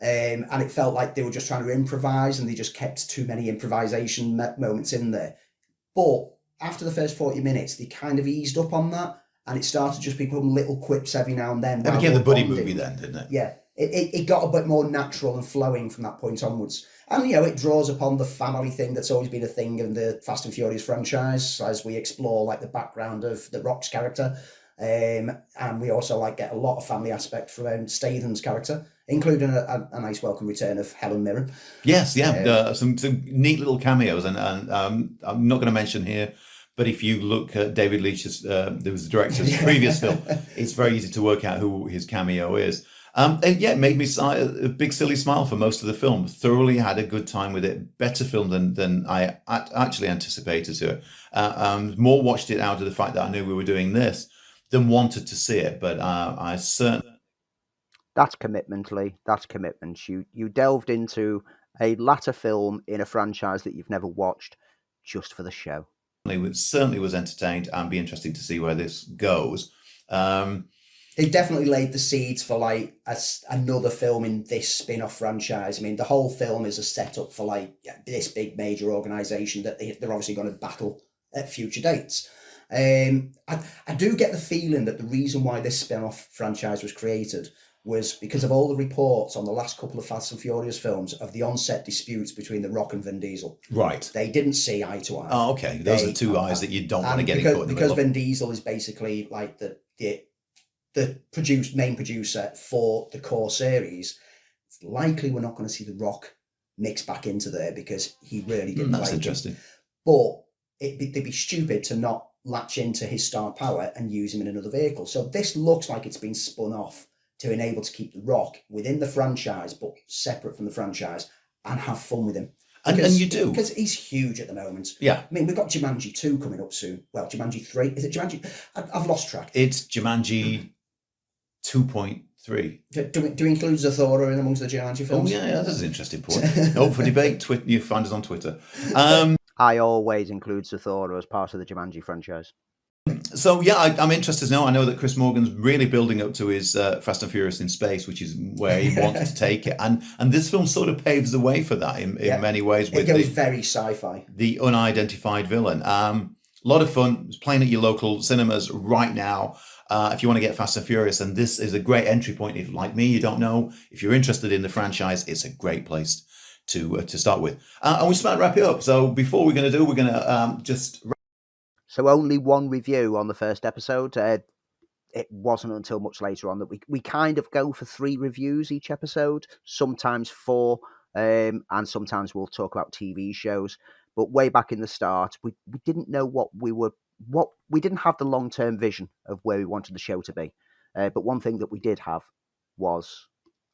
And it felt like they were just trying to improvise and they just kept too many improvisation moments in there. But after the first 40 minutes, they kind of eased up on that and it started to just become little quips every now and then. It became the buddy movie then, didn't it? Yeah. It got a bit more natural and flowing from that point onwards. And, it draws upon the family thing that's always been a thing in the Fast and Furious franchise as we explore, the background of The Rock's character. And we also, get a lot of family aspect from Statham's character, including a nice welcome return of Helen Mirren. Yes, yeah. Some neat little cameos. And I'm not going to mention here, but if you look at David Leitch's, who was the director's previous film, it's very easy to work out who his cameo is. And yeah, it made me a big silly smile for most of the film. Thoroughly had a good time with it. Better film than I actually anticipated to it. More watched it out of the fact that I knew we were doing this than wanted to see it. But I certainly... That's commitment, Lee. That's commitment. You delved into a latter film in a franchise that you've never watched just for the show. It certainly was entertained and be interesting to see where this goes. They definitely laid the seeds for another film in this spin-off franchise. I mean, the whole film is a setup for this big major organisation that they're obviously going to battle at future dates. I do get the feeling that the reason why this spin-off franchise was created was because of all the reports on the last couple of Fast and Furious films of the on-set disputes between The Rock and Vin Diesel. Right. They didn't see eye to eye. Oh, okay. Those are two eyes that you don't want to get because, in the because middle. Vin Diesel is basically the main producer for the core series. It's likely we're not going to see The Rock mix back into there because he really didn't That's like interesting. him. But they'd be stupid to not latch into his star power and use him in another vehicle. So this looks like it's been spun off to enable to keep The Rock within the franchise, but separate from the franchise, and have fun with him. And you do. Because he's huge at the moment. Yeah. I mean, we've got Jumanji 2 coming up soon. Well, Jumanji 3. Is it Jumanji? I've lost track. It's Jumanji 2.3. Do we include Zathura in amongst the Jumanji films? Oh, yeah, that's an interesting point. Open for debate. You find us on Twitter. I always include Zathura as part of the Jumanji franchise. So, yeah, I'm interested to know. I know that Chris Morgan's really building up to his Fast and Furious in space, which is where he wants to take it. And this film sort of paves the way for that in many ways. It goes very sci-fi. The unidentified villain. A lot of fun. It's playing at your local cinemas right now. If you want to get Fast and Furious, and this is a great entry point. If, like me, you don't know, if you're interested in the franchise, it's a great place to start with. And we just might wrap it up. So before we're going to just... So only one review on the first episode. It wasn't until much later on that we kind of go for 3 reviews each episode, sometimes 4, and sometimes we'll talk about TV shows. But way back in the start, we didn't know we didn't have the long-term vision of where we wanted the show to be. But one thing that we did have was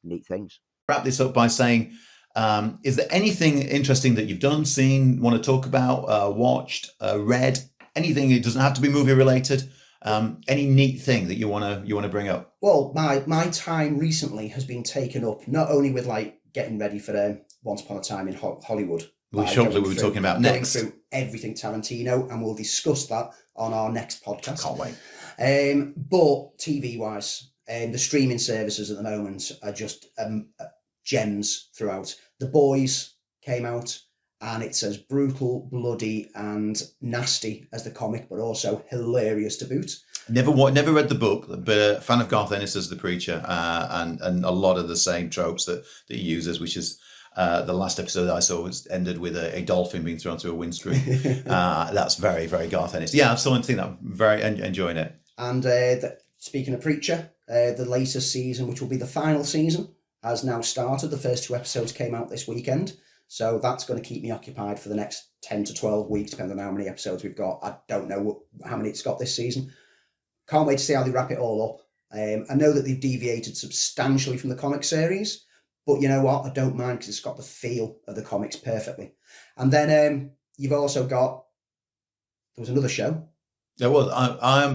neat things. Wrap this up by saying, is there anything interesting that you've done, seen, want to talk about, watched, read? Anything? It doesn't have to be movie related. Any neat thing that you want to bring up? Well, my time recently has been taken up not only with like getting ready for Once Upon a Time in Hollywood, which hopefully we'll be talking about next. Going through everything Tarantino, and we'll discuss that on our next podcast. Can't wait. But TV wise, the streaming services at the moment are just gems throughout. The Boys came out, and it's as brutal, bloody, and nasty as the comic, but also hilarious to boot. Never read the book, but a fan of Garth Ennis as the preacher, and a lot of the same tropes that he uses, which is the last episode that I saw ended with a dolphin being thrown through a windscreen. That's very, very Garth Ennis. Yeah, I've seen that. I'm very enjoying it. And speaking of Preacher, the latest season, which will be the final season, has now started. The first 2 episodes came out this weekend. So that's going to keep me occupied for the next 10 to 12 weeks, depending on how many episodes we've got. I don't know how many it's got this season. Can't wait to see how they wrap it all up. I know that they've deviated substantially from the comic series, but you know what? I don't mind because it's got the feel of the comics perfectly. And then you've also got... There was another show. Yeah, well, I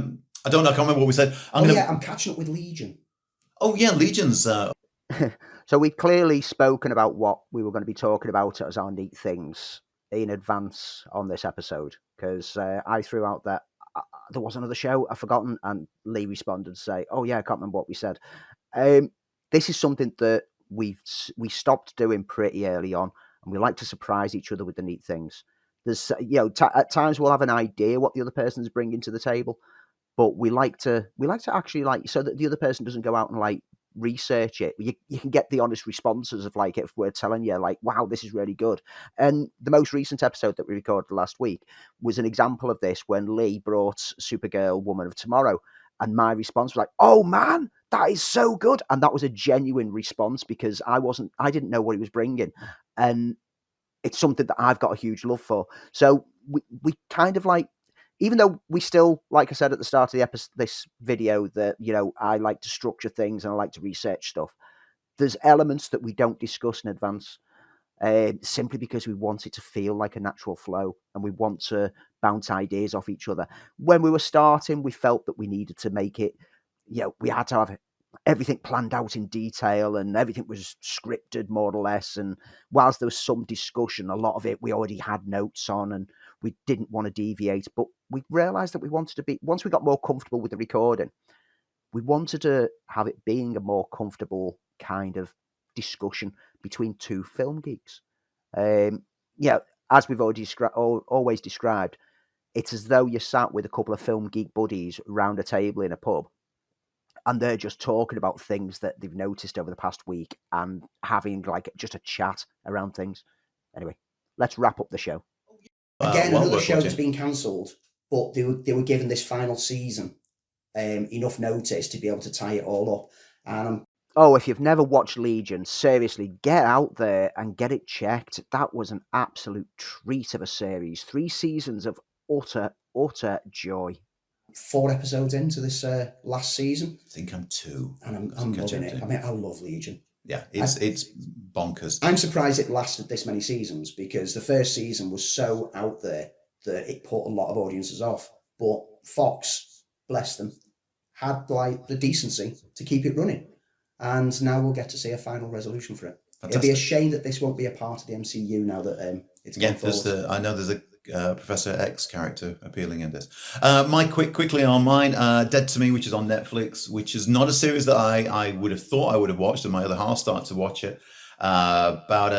don't know. I can't remember what we said. I'm catching up with Legion. Oh, yeah, Legion's... So we've clearly spoken about what we were going to be talking about as our neat things in advance on this episode, because I threw out that there was another show I've forgotten, and Lee responded to say, "Oh yeah, I can't remember what we said." This is something that we stopped doing pretty early on, and we like to surprise each other with the neat things. There's at times we'll have an idea what the other person's bringing to the table, but we like to actually so that the other person doesn't go out and research it. You can get the honest responses of if we're telling you wow, this is really good. And the most recent episode that we recorded last week was an example of this, when Lee brought Supergirl Woman of Tomorrow, and my response was oh man, that is so good. And that was a genuine response because I didn't know what he was bringing, and it's something that I've got a huge love for. So we kind of even though we still, like I said at the start of the this video, that, I like to structure things and I like to research stuff, there's elements that we don't discuss in advance, simply because we want it to feel like a natural flow and we want to bounce ideas off each other. When we were starting, we felt that we needed to make it, we had to have everything planned out in detail and everything was scripted more or less. And whilst there was some discussion, a lot of it we already had notes on and we didn't want to deviate. But we realised that we wanted to be, once we got more comfortable with the recording, we wanted to have it being a more comfortable kind of discussion between 2 film geeks. As we've already always described, it's as though you sat with a couple of film geek buddies round a table in a pub, and they're just talking about things that they've noticed over the past week and having just a chat around things. Anyway, let's wrap up the show. Again, another show that's been cancelled, but they were given this final season enough notice to be able to tie it all up. And Oh, if you've never watched Legion, seriously, get out there and get it checked. That was an absolute treat of a series. 3 seasons of utter joy. 4 episodes into this last season, I think I'm 2. and I'm Catch loving up it. to. I mean, I love Legion. Yeah, it's bonkers. I'm surprised it lasted this many seasons, because the first season was so out there that it put a lot of audiences off. But Fox, bless them, had like the decency to keep it running, and now we'll get to see a final resolution for it. It'd be a shame that this won't be a part of the MCU now that it's gone forward. I know there's a Professor X character appealing in this. Quickly on mine, Dead to Me, which is on Netflix, which is not a series that I would have thought I would have watched, and my other half started to watch it. About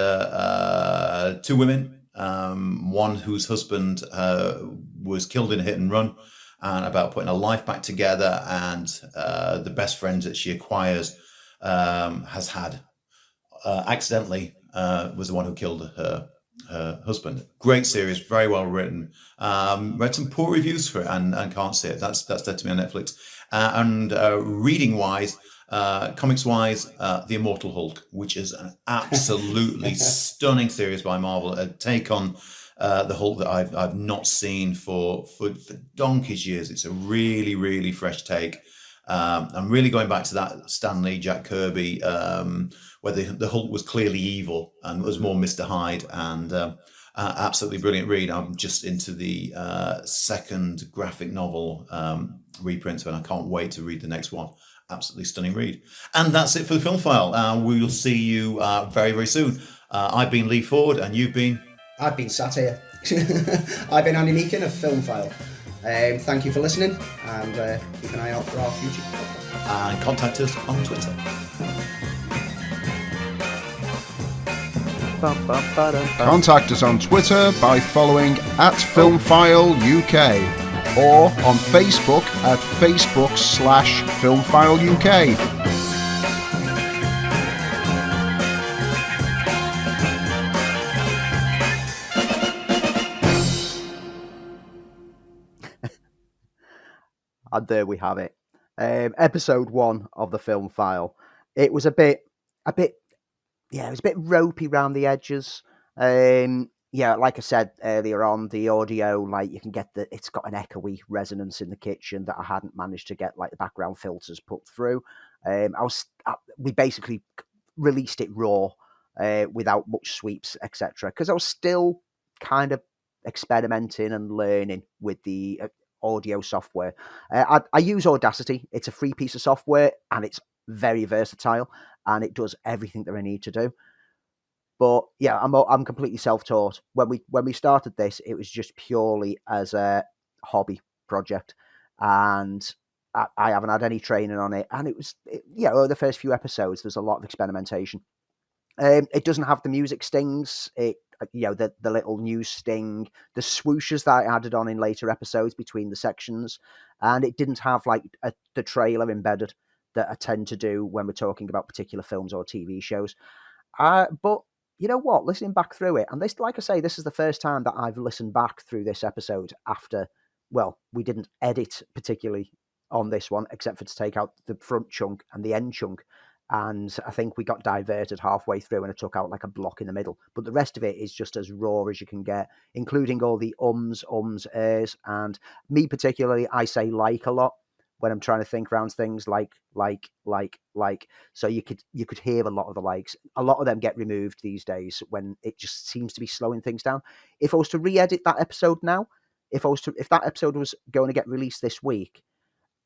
2 women, one whose husband was killed in a hit and run, and about putting her life back together, and the best friend that she acquires has had accidentally was the one who killed her husband. Great series, very well written. Read some poor reviews for it and can't see it. That's Dead to Me on Netflix. And reading wise, comics wise, The Immortal Hulk, which is an absolutely stunning series by Marvel. A take on the Hulk that I've not seen for donkey's years. It's a really, really fresh take. I'm really going back to that Stan Lee, Jack Kirby, where the Hulk was clearly evil and was more Mr. Hyde, and absolutely brilliant read. I'm just into the second graphic novel reprint, and I can't wait to read the next one. Absolutely stunning read. And that's it for the Film File. We will see you very, very soon. I've been Lee Ford, and you've been... I've been sat here. I've been Andy Meakin of FilmFile. Thank you for listening, and keep an eye out for our future podcast. And contact us on Twitter. Contact us on Twitter by following @FilmFileUK or on Facebook at Facebook/FilmFileUK. And there we have it. Episode 1 of the Film File. It was a bit, it was a bit ropey around the edges. Like I said earlier on, the audio, like you can get it's got an echoey resonance in the kitchen that I hadn't managed to get like the background filters put through. We basically released it raw without much sweeps, etc. Because I was still kind of experimenting and learning with the audio software. I use Audacity. It's a free piece of software, and it's very versatile, and it does everything that I need to do. But yeah, I'm completely self-taught. When we started this, it was just purely as a hobby project, and I haven't had any training on it. And over the first few episodes, there's a lot of experimentation. It doesn't have the music stings. The little news sting, the swooshes that I added on in later episodes between the sections, and it didn't have like the trailer embedded that I tend to do when we're talking about particular films or TV shows. But you know what? Listening back through it, and this, like I say, this is the first time that I've listened back through this episode after. Well, we didn't edit particularly on this one, except for to take out the front chunk and the end chunk. And I think we got diverted halfway through, and I took out like a block in the middle. But the rest of it is just as raw as you can get, including all the ums, airs, and me particularly. I say like a lot when I'm trying to think around things like. So you could hear a lot of the likes. A lot of them get removed these days when it just seems to be slowing things down. If I was to re-edit that episode now, if that episode was going to get released this week,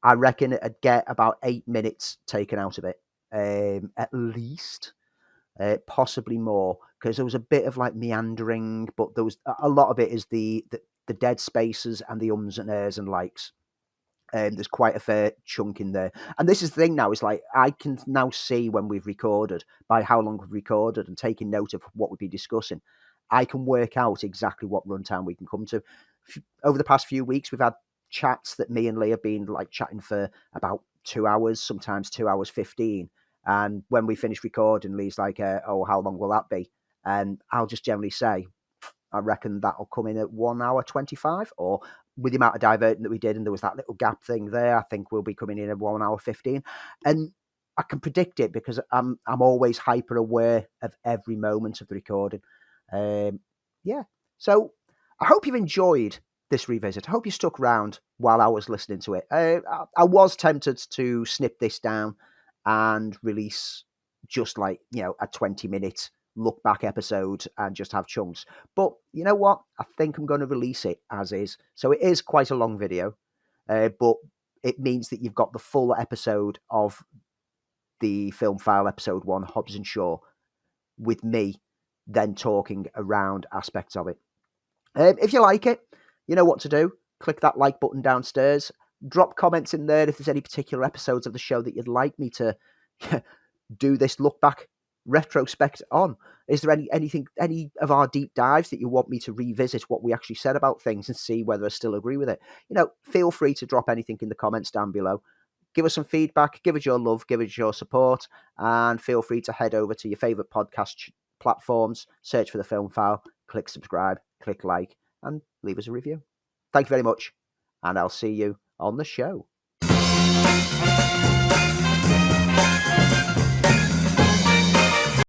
I reckon it'd get about 8 minutes taken out of it. At least, possibly more, because there was a bit of like meandering, but there was a lot of it is the dead spaces and the ums and airs and likes. There's quite a fair chunk in there, and this is the thing now. Is like I can now see when we've recorded, by how long we've recorded, and taking note of what we'll be discussing. I can work out exactly what runtime we can come to. Over the past few weeks, we've had chats that me and Lee have been like chatting for about 2 hours, sometimes 2 hours 15. And when we finish recording, Lee's like, "Oh, how long will that be?" And I'll just generally say, "I reckon that'll come in at 1 hour 25." Or with the amount of diverting that we did, and there was that little gap thing there, I think we'll be coming in at 1 hour 15. And I can predict it because I'm always hyper aware of every moment of the recording. Yeah. So I hope you've enjoyed this revisit. I hope you stuck around while I was listening to it. I was tempted to snip this down and release just like, a 20-minute look back episode and just have chunks. But you know what? I think I'm going to release it as is. So it is quite a long video, but it means that you've got the full episode of the FilmFile episode 1, Hobbs and Shaw, with me then talking around aspects of it. If you like it, you know what to do. Click that like button downstairs. Drop comments in there if there's any particular episodes of the show that you'd like me to do this look back retrospect on. Is there any of our deep dives that you want me to revisit what we actually said about things and see whether I still agree with it? Feel free to drop anything in the comments down below. Give us some feedback, give us your love, give us your support, and feel free to head over to your favourite podcast platforms, search for the Film File, click subscribe, click like, and leave us a review. Thank you very much, and I'll see you on the show.